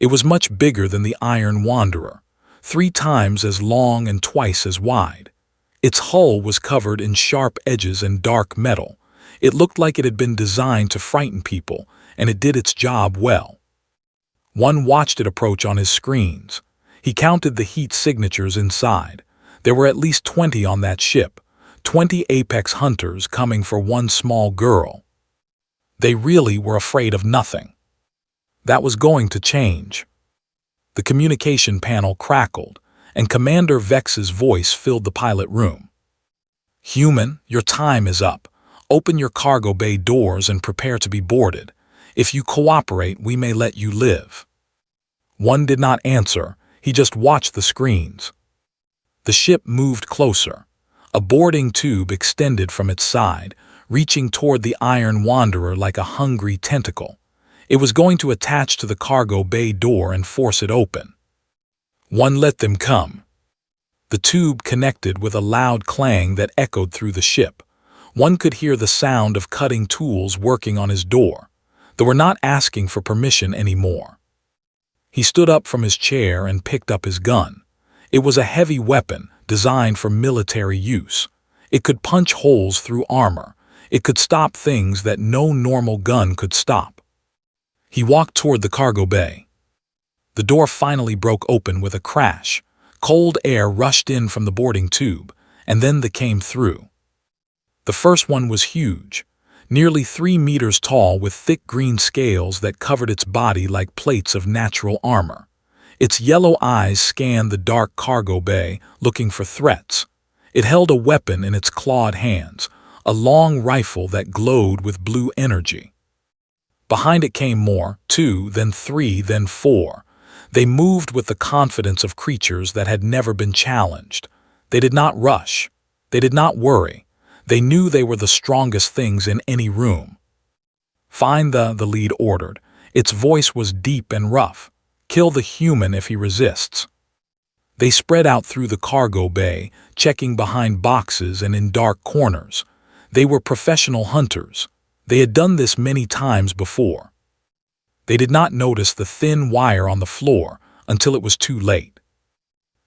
It was much bigger than the Iron Wanderer, 3 times as long and twice as wide. Its hull was covered in sharp edges and dark metal. It looked like it had been designed to frighten people, and it did its job well. One watched it approach on his screens. He counted the heat signatures inside. There were at least 20 on that ship, 20 apex hunters coming for one small girl. They really were afraid of nothing. That was going to change. The communication panel crackled, and Commander Vex's voice filled the pilot room. "Human, your time is up. Open your cargo bay doors and prepare to be boarded. If you cooperate, we may let you live." One did not answer. He just watched the screens. The ship moved closer. A boarding tube extended from its side, reaching toward the Iron Wanderer like a hungry tentacle. It was going to attach to the cargo bay door and force it open. One let them come. The tube connected with a loud clang that echoed through the ship. One could hear the sound of cutting tools working on his door. They were not asking for permission anymore. He stood up from his chair and picked up his gun. It was a heavy weapon designed for military use. It could punch holes through armor. It could stop things that no normal gun could stop. He walked toward the cargo bay. The door finally broke open with a crash. Cold air rushed in from the boarding tube, and then they came through. The first one was huge, nearly 3 meters tall with thick green scales that covered its body like plates of natural armor. Its yellow eyes scanned the dark cargo bay, looking for threats. It held a weapon in its clawed hands, a long rifle that glowed with blue energy. Behind it came more, 2, then 3, then 4. They moved with the confidence of creatures that had never been challenged. They did not rush. They did not worry. They knew they were the strongest things in any room. "Find the lead ordered." Its voice was deep and rough. "Kill the human if he resists." They spread out through the cargo bay, checking behind boxes and in dark corners. They were professional hunters. They had done this many times before. They did not notice the thin wire on the floor until it was too late.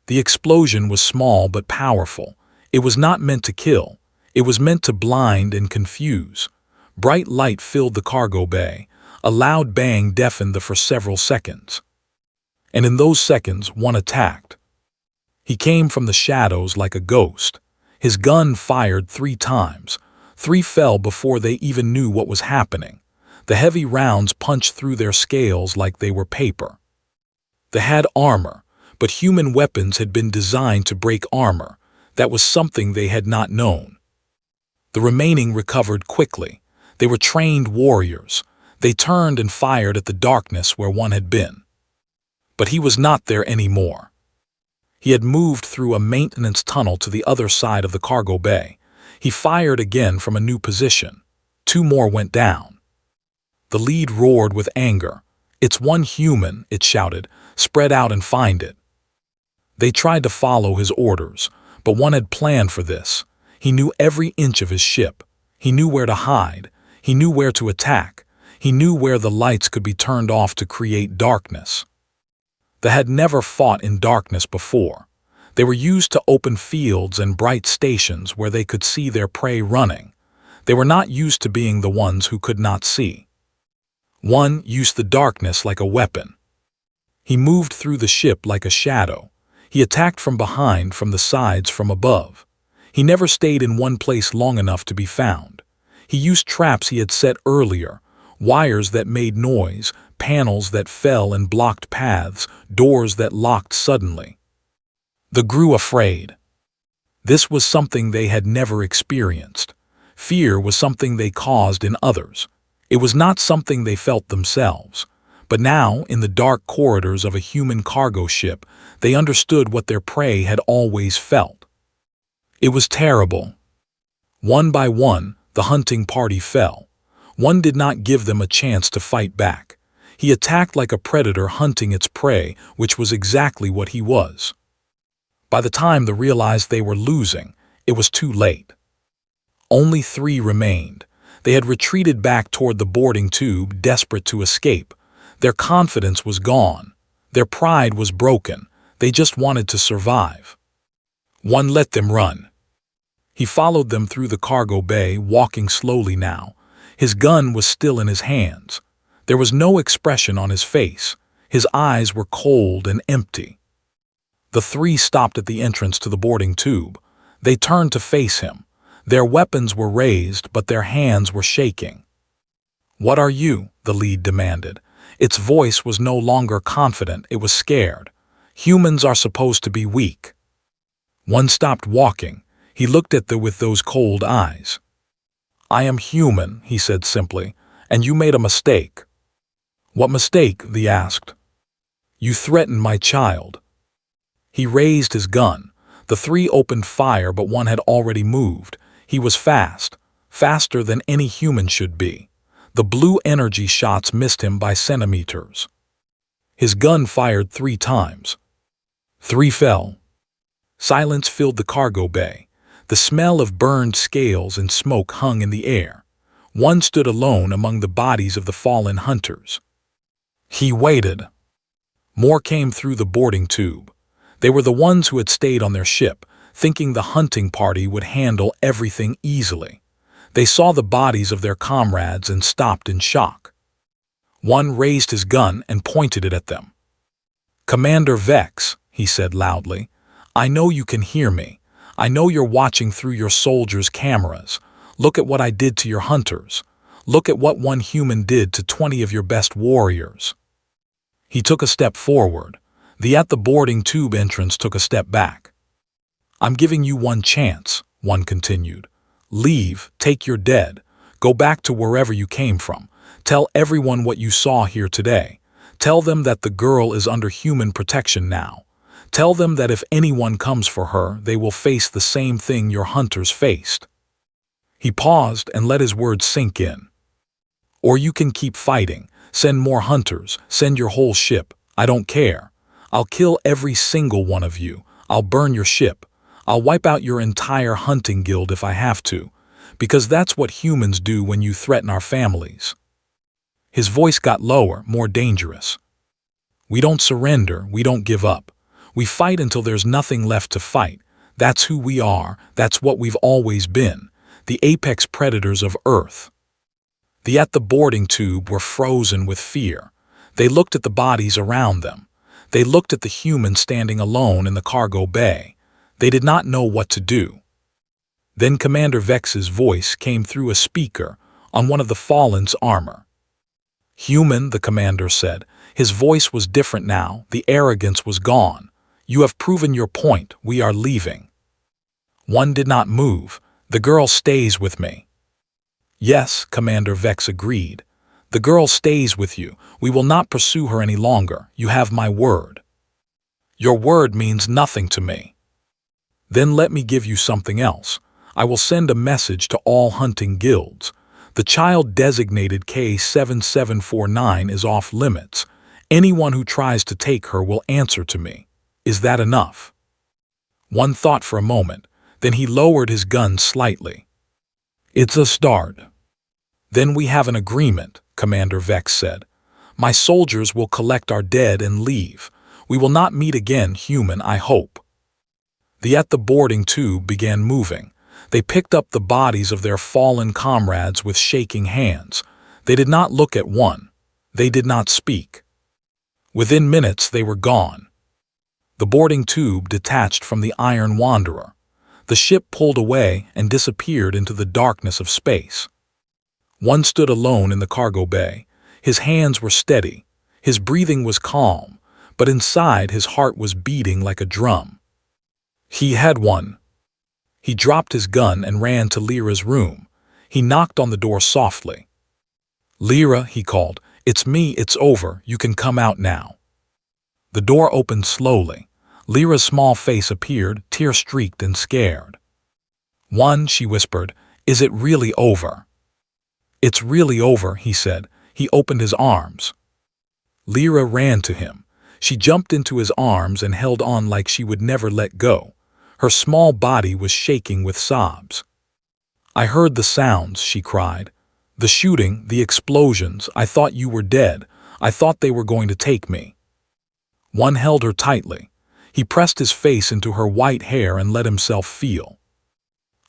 The explosion was small but powerful. It was not meant to kill. It was meant to blind and confuse. Bright light filled the cargo bay. A loud bang deafened them for several seconds. And in those seconds, one attacked. He came from the shadows like a ghost. His gun fired 3 times. 3 fell before they even knew what was happening. The heavy rounds punched through their scales like they were paper. They had armor, but human weapons had been designed to break armor. That was something they had not known. The remaining recovered quickly. They were trained warriors. They turned and fired at the darkness where one had been. But he was not there anymore. He had moved through a maintenance tunnel to the other side of the cargo bay. He fired again from a new position. 2 more went down. The lead roared with anger. "It's one human," it shouted. "Spread out and find it." They tried to follow his orders, but one had planned for this. He knew every inch of his ship. He knew where to hide. He knew where to attack. He knew where the lights could be turned off to create darkness. They had never fought in darkness before. They were used to open fields and bright stations where they could see their prey running. They were not used to being the ones who could not see. One used the darkness like a weapon. He moved through the ship like a shadow. He attacked from behind, from the sides, from above. He never stayed in one place long enough to be found. He used traps he had set earlier, wires that made noise, panels that fell and blocked paths, doors that locked suddenly. They grew afraid. This was something they had never experienced. Fear was something they caused in others. It was not something they felt themselves. But now, in the dark corridors of a human cargo ship, they understood what their prey had always felt. It was terrible. One by one, the hunting party fell. One did not give them a chance to fight back. He attacked like a predator hunting its prey, which was exactly what he was. By the time they realized they were losing, it was too late. Only 3 remained. They had retreated back toward the boarding tube, desperate to escape. Their confidence was gone. Their pride was broken. They just wanted to survive. One let them run. He followed them through the cargo bay, walking slowly now. His gun was still in his hands. There was no expression on his face. His eyes were cold and empty. The 3 stopped at the entrance to the boarding tube. They turned to face him. Their weapons were raised, but their hands were shaking. "What are you?" the lead demanded. Its voice was no longer confident, it was scared. Humans are supposed to be weak. One stopped walking. He looked at them with those cold eyes. "I am human," he said simply, "and you made a mistake." "What mistake?" they asked. "You threatened my child." He raised his gun. The 3 opened fire, but one had already moved. He was fast, faster than any human should be. The blue energy shots missed him by centimeters. His gun fired 3 times. 3 fell. Silence filled the cargo bay. The smell of burned scales and smoke hung in the air. One stood alone among the bodies of the fallen hunters. He waited. More came through the boarding tube. They were the ones who had stayed on their ship, thinking the hunting party would handle everything easily. They saw the bodies of their comrades and stopped in shock. One raised his gun and pointed it at them. "Commander Vex," he said loudly, "I know you can hear me. I know you're watching through your soldiers' cameras. Look at what I did to your hunters. Look at what one human did to 20 of your best warriors." He took a step forward. At the boarding tube entrance took a step back. "I'm giving you one chance," one continued. "Leave, take your dead, go back to wherever you came from. Tell everyone what you saw here today. Tell them that the girl is under human protection now. Tell them that if anyone comes for her, they will face the same thing your hunters faced." He paused and let his words sink in. "Or you can keep fighting, send more hunters, send your whole ship, I don't care. I'll kill every single one of you. I'll burn your ship. I'll wipe out your entire hunting guild if I have to, because that's what humans do when you threaten our families." His voice got lower, more dangerous. "We don't surrender, we don't give up. We fight until there's nothing left to fight. That's who we are, that's what we've always been, the apex predators of Earth." At the boarding tube were frozen with fear. They looked at the bodies around them. They looked at the human standing alone in the cargo bay. They did not know what to do. Then Commander Vex's voice came through a speaker on one of the fallen's armor. "Human," the commander said. His voice was different now, the arrogance was gone. "You have proven your point, we are leaving." One did not move. "The girl stays with me." "Yes," Commander Vex agreed. "The girl stays with you. We will not pursue her any longer. You have my word." "Your word means nothing to me." "Then let me give you something else. I will send a message to all hunting guilds. The child designated K7749 is off limits. Anyone who tries to take her will answer to me. Is that enough?" One thought for a moment, then he lowered his gun slightly. "It's a start." "Then we have an agreement," Commander Vex said. "My soldiers will collect our dead and leave. We will not meet again, human, I hope." At the boarding tube began moving. They picked up the bodies of their fallen comrades with shaking hands. They did not look at one. They did not speak. Within minutes they were gone. The boarding tube detached from the Iron Wanderer. The ship pulled away and disappeared into the darkness of space. One stood alone in the cargo bay. His hands were steady. His breathing was calm, but inside his heart was beating like a drum. He had won. He dropped his gun and ran to Lyra's room. He knocked on the door softly. "Lyra," he called, "it's me, it's over, you can come out now." The door opened slowly. Lyra's small face appeared, tear-streaked and scared. "One," she whispered, "is it really over?" "It's really over," he said. He opened his arms. Lyra ran to him. She jumped into his arms and held on like she would never let go. Her small body was shaking with sobs. "I heard the sounds," she cried. "The shooting, the explosions. I thought you were dead. I thought they were going to take me." One held her tightly. He pressed his face into her white hair and let himself feel.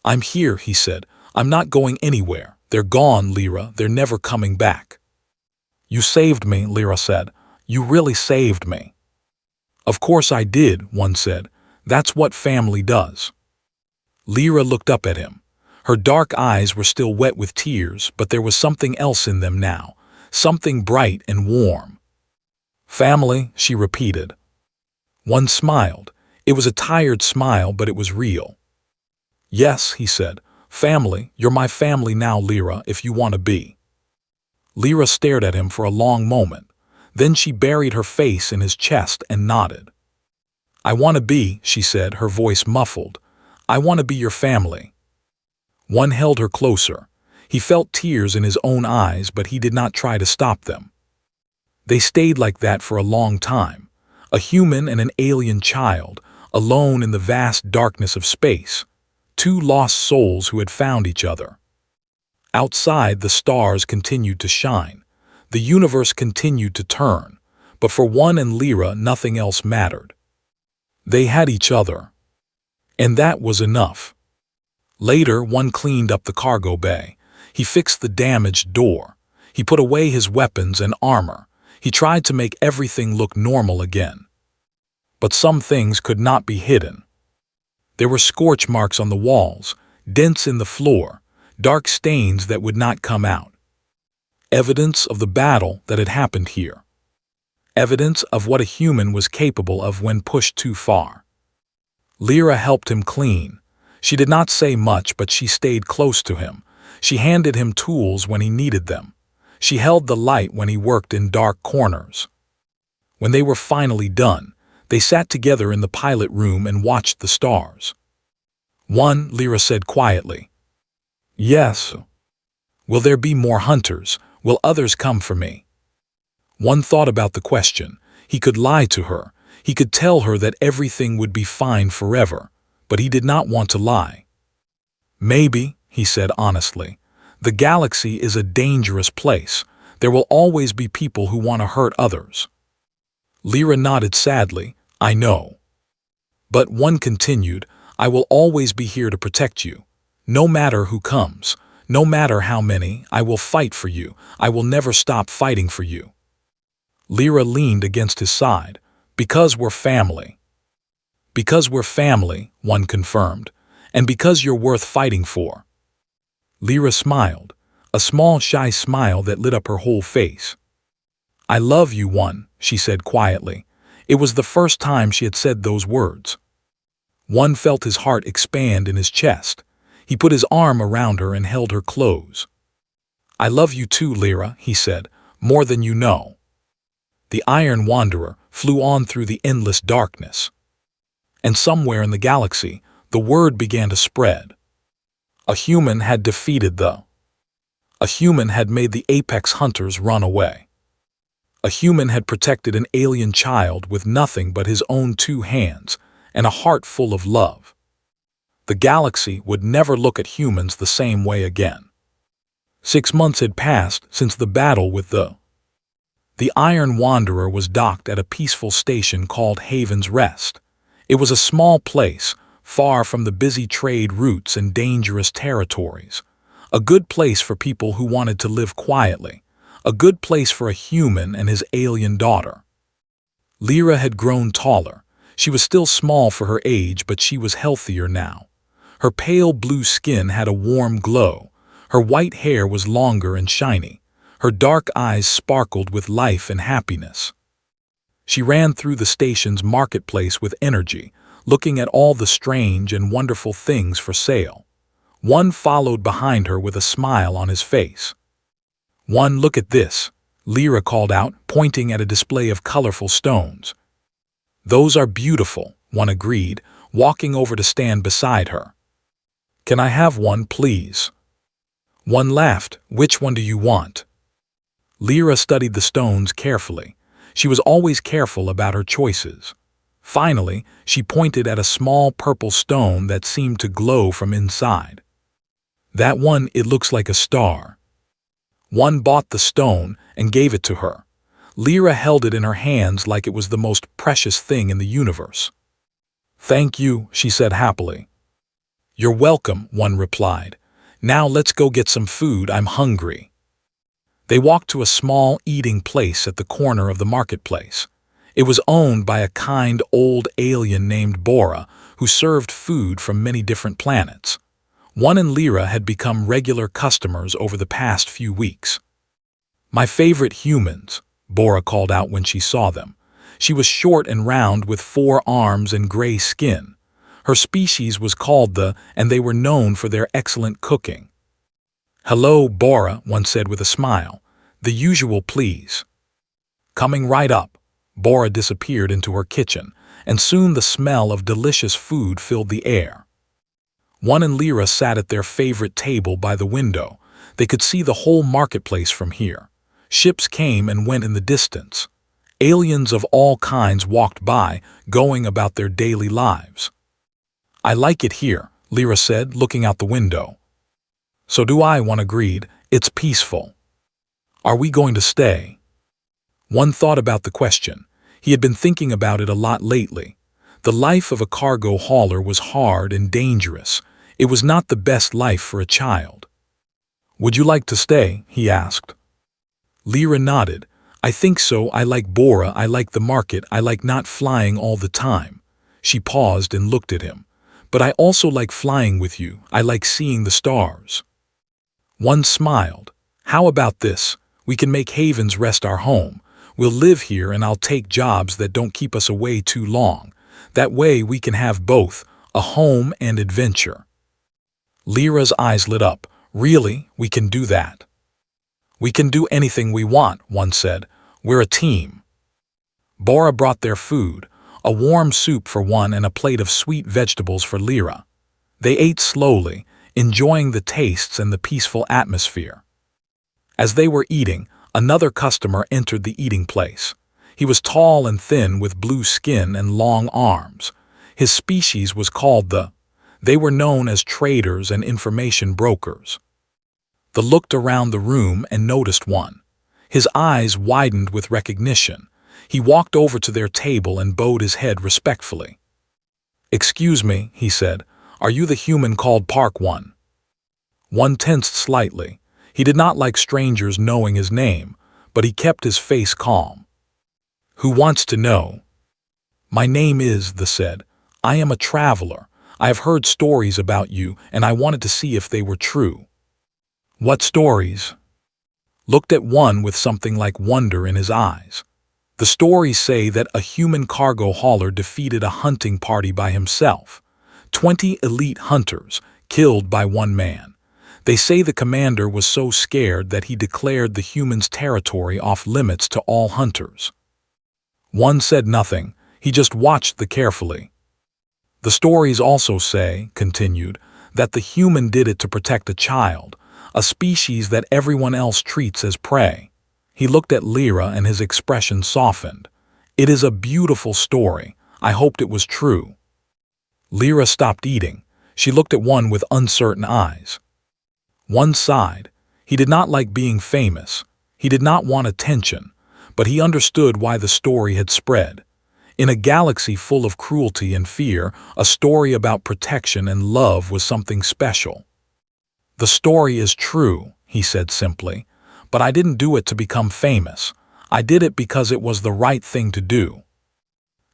"I'm here," he said. "I'm not going anywhere. They're gone, Lyra. They're never coming back." "You saved me," Lyra said. "You really saved me." "Of course I did," one said. "That's what family does." Lyra looked up at him. Her dark eyes were still wet with tears, but there was something else in them now, something bright and warm. "Family," she repeated. One smiled. It was a tired smile, but it was real. "Yes," he said. "Family, you're my family now, Lyra, if you want to be." Lyra stared at him for a long moment. Then she buried her face in his chest and nodded. "I want to be," she said, her voice muffled. "I want to be your family." One held her closer. He felt tears in his own eyes, but he did not try to stop them. They stayed like that for a long time. A human and an alien child, alone in the vast darkness of space. Two lost souls who had found each other. Outside, the stars continued to shine. The universe continued to turn. But for one and Lyra, nothing else mattered. They had each other. And that was enough. Later, one cleaned up the cargo bay. He fixed the damaged door. He put away his weapons and armor. He tried to make everything look normal again. But some things could not be hidden. There were scorch marks on the walls, dents in the floor, dark stains that would not come out. Evidence of the battle that had happened here. Evidence of what a human was capable of when pushed too far. Lyra helped him clean. She did not say much, but she stayed close to him. She handed him tools when he needed them. She held the light when he worked in dark corners. When they were finally done, they sat together in the pilot room and watched the stars. "One," Lyra said quietly. "Yes." "Will there be more hunters? Will others come for me?" One thought about the question. He could lie to her. He could tell her that everything would be fine forever, but he did not want to lie. "Maybe," he said honestly. "The galaxy is a dangerous place. There will always be people who want to hurt others." Lyra nodded sadly. "I know." But one continued, "I will always be here to protect you. No matter who comes, no matter how many, I will fight for you. I will never stop fighting for you." Lyra leaned against his side. "Because we're family." "Because we're family," one confirmed. "And because you're worth fighting for." Lyra smiled, a small shy smile that lit up her whole face. "I love you, one," she said quietly. It was the first time she had said those words. One felt his heart expand in his chest. He put his arm around her and held her close. "I love you too, Lyra," he said, "more than you know." The Iron Wanderer flew on through the endless darkness. And somewhere in the galaxy, the word began to spread. A human had defeated a human had made the apex hunters run away. A human had protected an alien child with nothing but his own 2 hands and a heart full of love. The galaxy would never look at humans the same way again. 6 months had passed since the battle with The Iron Wanderer was docked at a peaceful station called Haven's Rest. It was a small place, far from the busy trade routes and dangerous territories. A good place for people who wanted to live quietly. A good place for a human and his alien daughter. Lyra had grown taller. She was still small for her age, but she was healthier now. Her pale blue skin had a warm glow. Her white hair was longer and shiny. Her dark eyes sparkled with life and happiness. She ran through the station's marketplace with energy, looking at all the strange and wonderful things for sale. One followed behind her with a smile on his face. "One, look at this," Lyra called out, pointing at a display of colorful stones. "Those are beautiful," one agreed, walking over to stand beside her. "Can I have one, please?" One laughed. "Which one do you want?" Lyra studied the stones carefully. She was always careful about her choices. Finally, she pointed at a small purple stone that seemed to glow from inside. "That one, it looks like a star." One bought the stone and gave it to her. Lyra held it in her hands like it was the most precious thing in the universe. "Thank you," she said happily. "You're welcome," one replied. "Now let's go get some food, I'm hungry." They walked to a small eating place at the corner of the marketplace. It was owned by a kind old alien named Bora, who served food from many different planets. One and Lyra had become regular customers over the past few weeks. "My favorite humans," Bora called out when she saw them. She was short and round with 4 arms and gray skin. Her species was called and they were known for their excellent cooking. "Hello, Bora," one said with a smile. "The usual, please." Coming right up, Bora disappeared into her kitchen, and soon the smell of delicious food filled the air. One and Lyra sat at their favorite table by the window. They could see the whole marketplace from here. Ships came and went in the distance. Aliens of all kinds walked by, going about their daily lives. "I like it here," Lyra said, looking out the window. "So do I," one agreed. "It's peaceful." "Are we going to stay?" One thought about the question. He had been thinking about it a lot lately. The life of a cargo hauler was hard and dangerous. It was not the best life for a child. "Would you like to stay?" he asked. Lyra nodded. "I think so. I like Bora, I like the market, I like not flying all the time." She paused and looked at him. "But I also like flying with you. I like seeing the stars." One smiled. "How about this? We can make Haven's Rest our home. We'll live here and I'll take jobs that don't keep us away too long. That way we can have both, a home and adventure." Lyra's eyes lit up. "Really? We can do that?" "We can do anything we want," one said. "We're a team." Bora brought their food, a warm soup for one and a plate of sweet vegetables for Lyra. They ate slowly, enjoying the tastes and the peaceful atmosphere. As they were eating, another customer entered the eating place. He was tall and thin with blue skin and long arms. His species was called They were known as traders and information brokers. They looked around the room and noticed one. His eyes widened with recognition. He walked over to their table and bowed his head respectfully. "Excuse me," he said. "Are you the human called Park One?" One tensed slightly. He did not like strangers knowing his name, but he kept his face calm. "Who wants to know?" "My name is," they said. "I am a traveler. I have heard stories about you, and I wanted to see if they were true." "What stories?" Looked at one with something like wonder in his eyes. "The stories say that a human cargo hauler defeated a hunting party by himself. 20 elite hunters, killed by one man. They say the commander was so scared that he declared the humans' territory off limits to all hunters." One said nothing. He just watched them carefully. "The stories also say," continued, "that the human did it to protect a child, a species that everyone else treats as prey." He looked at Lyra and his expression softened. "It is a beautiful story. I hoped it was true." Lyra stopped eating. She looked at one with uncertain eyes. One sighed. He did not like being famous. He did not want attention, but he understood why the story had spread. In a galaxy full of cruelty and fear, a story about protection and love was something special. "The story is true," he said simply, "but I didn't do it to become famous. I did it because it was the right thing to do."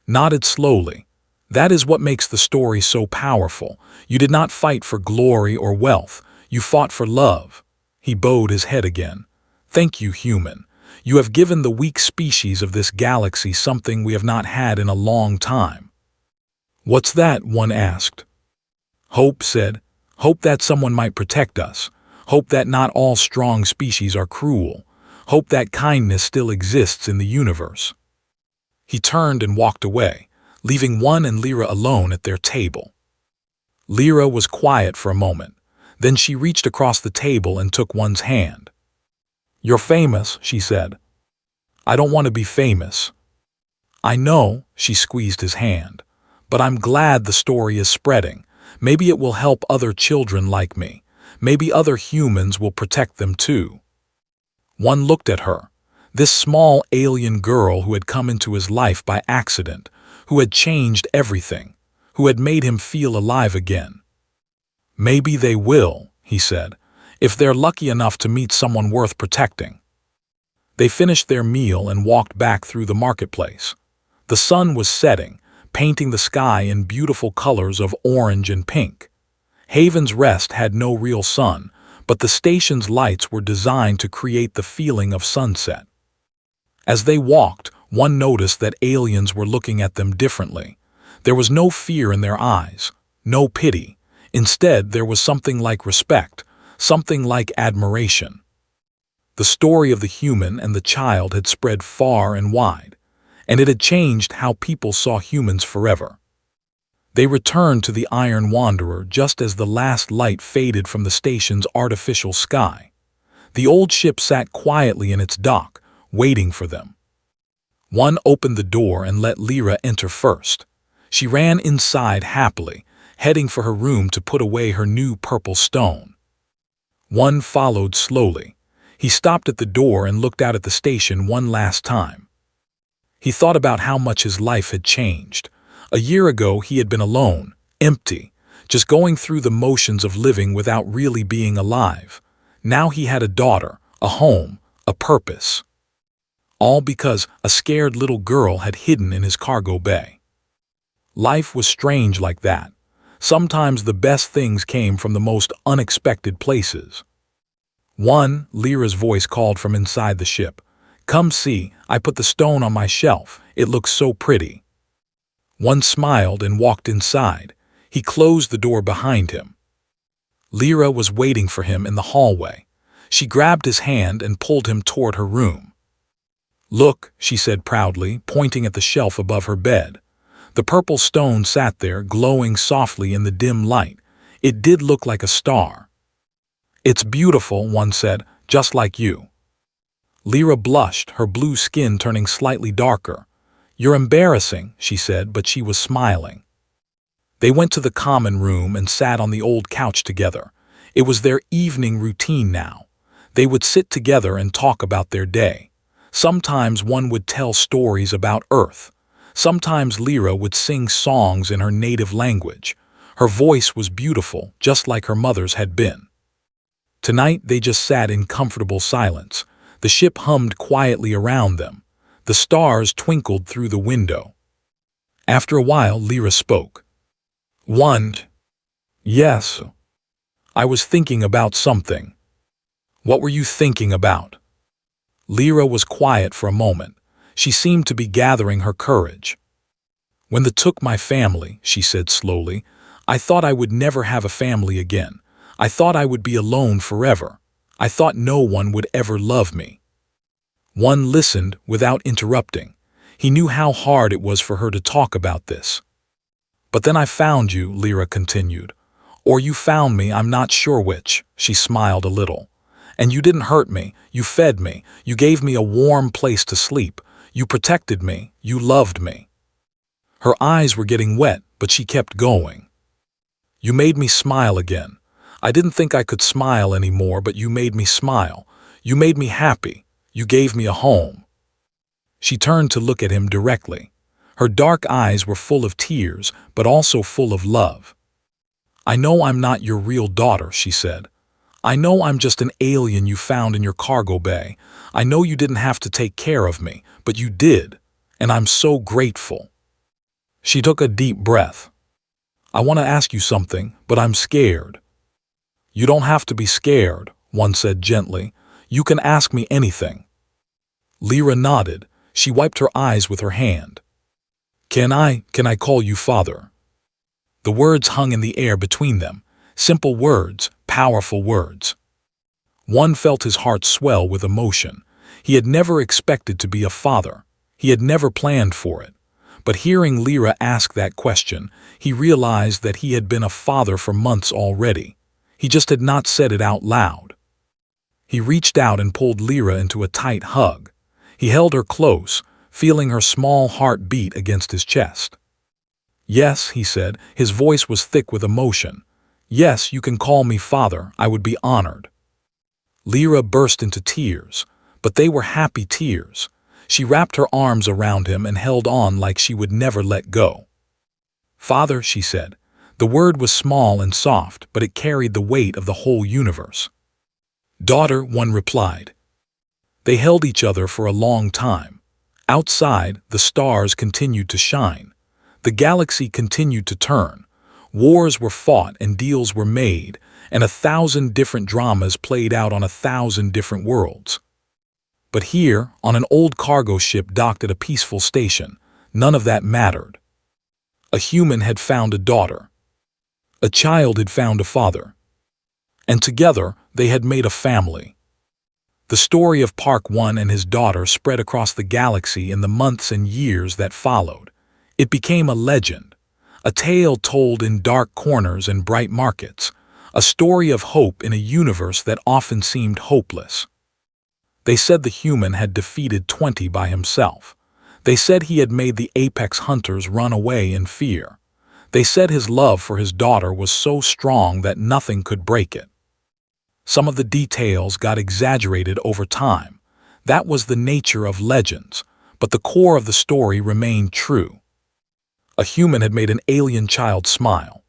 Nodded slowly. That is what makes the story so powerful. You did not fight for glory or wealth. You fought for love. He bowed his head again. Thank you, human. You have given the weak species of this galaxy something we have not had in a long time. What's that? One asked. Hope said. Hope that someone might protect us. Hope that not all strong species are cruel. Hope that kindness still exists in the universe. He turned and walked away, leaving One and Lyra alone at their table. Lyra was quiet for a moment. Then she reached across the table and took One's hand. You're famous, she said. I don't want to be famous. I know, she squeezed his hand. But I'm glad the story is spreading. Maybe it will help other children like me. Maybe other humans will protect them too. One looked at her, this small alien girl who had come into his life by accident, who had changed everything, who had made him feel alive again. Maybe they will, he said, if they're lucky enough to meet someone worth protecting. They finished their meal and walked back through the marketplace. The sun was setting, painting the sky in beautiful colors of orange and pink. Haven's Rest had no real sun, but the station's lights were designed to create the feeling of sunset. As they walked, One noticed that aliens were looking at them differently. There was no fear in their eyes, no pity. Instead, there was something like respect, something like admiration. The story of the human and the child had spread far and wide, and it had changed how people saw humans forever. They returned to the Iron Wanderer just as the last light faded from the station's artificial sky. The old ship sat quietly in its dock, waiting for them. One opened the door and let Lyra enter first. She ran inside happily, heading for her room to put away her new purple stone. One followed slowly. He stopped at the door and looked out at the station one last time. He thought about how much his life had changed. A year ago he had been alone, empty, just going through the motions of living without really being alive. Now he had a daughter, a home, a purpose. All because a scared little girl had hidden in his cargo bay. Life was strange like that. Sometimes the best things came from the most unexpected places. One, Lyra's voice called from inside the ship. Come see, I put the stone on my shelf. It looks so pretty. One smiled and walked inside. He closed the door behind him. Lyra was waiting for him in the hallway. She grabbed his hand and pulled him toward her room. Look, she said proudly, pointing at the shelf above her bed. The purple stone sat there, glowing softly in the dim light. It did look like a star. It's beautiful, One said, just like you. Lyra blushed, her blue skin turning slightly darker. You're embarrassing, she said, but she was smiling. They went to the common room and sat on the old couch together. It was their evening routine now. They would sit together and talk about their day. Sometimes One would tell stories about Earth. Sometimes Lyra would sing songs in her native language. Her voice was beautiful, just like her mother's had been. Tonight they just sat in comfortable silence. The ship hummed quietly around them. The stars twinkled through the window. After a while, Lyra spoke. One. Yes. I was thinking about something. What were you thinking about? Lyra was quiet for a moment. She seemed to be gathering her courage. When they took my family, she said slowly, I thought I would never have a family again. I thought I would be alone forever. I thought no one would ever love me. One listened without interrupting. He knew how hard it was for her to talk about this. But then I found you, Lyra continued. Or you found me, I'm not sure which. She smiled a little. And you didn't hurt me. You fed me. You gave me a warm place to sleep. You protected me. You loved me. Her eyes were getting wet, but she kept going. You made me smile again. I didn't think I could smile anymore, but you made me smile. You made me happy. You gave me a home. She turned to look at him directly. Her dark eyes were full of tears, but also full of love. I know I'm not your real daughter, she said. I know I'm just an alien you found in your cargo bay. I know you didn't have to take care of me, but you did, and I'm so grateful. She took a deep breath. "I want to ask you something, but I'm scared." "You don't have to be scared," one said gently. "You can ask me anything." Lyra nodded. She wiped her eyes with her hand. Can I call you father?" The words hung in the air between them. Simple words, powerful words. One felt his heart swell with emotion. He had never expected to be a father. He had never planned for it. But hearing Lyra ask that question, he realized that he had been a father for months already. He just had not said it out loud. He reached out and pulled Lyra into a tight hug. He held her close, feeling her small heart beat against his chest. "Yes," he said, his voice was thick with emotion. "Yes, you can call me father. I would be honored." Lyra burst into tears, but they were happy tears. She wrapped her arms around him and held on like she would never let go. "Father," she said. The word was small and soft, but it carried the weight of the whole universe. "Daughter," one replied. They held each other for a long time. Outside, the stars continued to shine. The galaxy continued to turn. Wars were fought and deals were made, and 1,000 different dramas played out on 1,000 different worlds. But here, on an old cargo ship docked at a peaceful station, none of that mattered. A human had found a daughter. A child had found a father. And together, they had made a family. The story of Park One and his daughter spread across the galaxy in the months and years that followed. It became a legend, a tale told in dark corners and bright markets, a story of hope in a universe that often seemed hopeless. They said the human had defeated 20 by himself. They said he had made the apex hunters run away in fear. They said his love for his daughter was so strong that nothing could break it. Some of the details got exaggerated over time. That was the nature of legends, but the core of the story remained true. A human had made an alien child smile.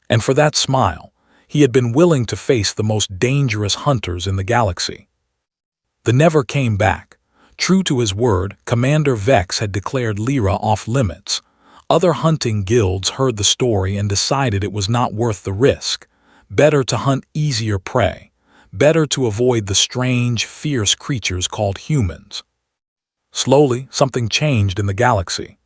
And for that smile, he had been willing to face the most dangerous hunters in the galaxy. The Never came back. True to his word, Commander Vex had declared Lyra off limits. Other hunting guilds heard the story and decided it was not worth the risk. Better to hunt easier prey. Better to avoid the strange, fierce creatures called humans. Slowly, something changed in the galaxy.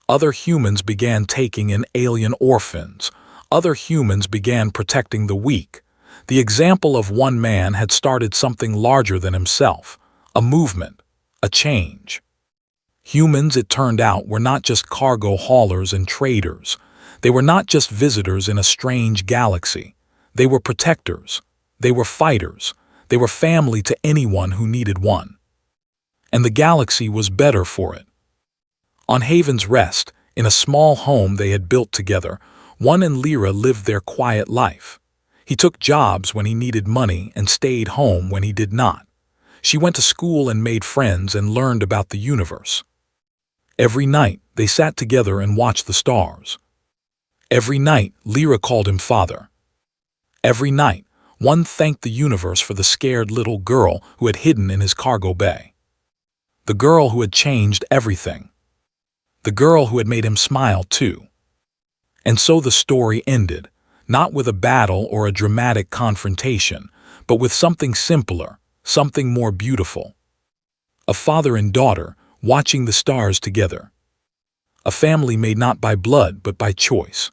Other humans began taking in alien orphans. Other humans began protecting the weak. The example of one man had started something larger than himself. A movement. A change. Humans, it turned out, were not just cargo haulers and traders. They were not just visitors in a strange galaxy. They were protectors. They were fighters. They were family to anyone who needed one. And the galaxy was better for it. On Haven's Rest, in a small home they had built together, One and Lyra lived their quiet life. He took jobs when he needed money and stayed home when he did not. She went to school and made friends and learned about the universe. Every night, they sat together and watched the stars. Every night, Lyra called him father. Every night, One thanked the universe for the scared little girl who had hidden in his cargo bay. The girl who had changed everything. The girl who had made him smile too. And so the story ended, not with a battle or a dramatic confrontation, but with something simpler, something more beautiful. A father and daughter watching the stars together. A family made not by blood but by choice.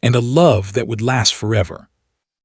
And a love that would last forever.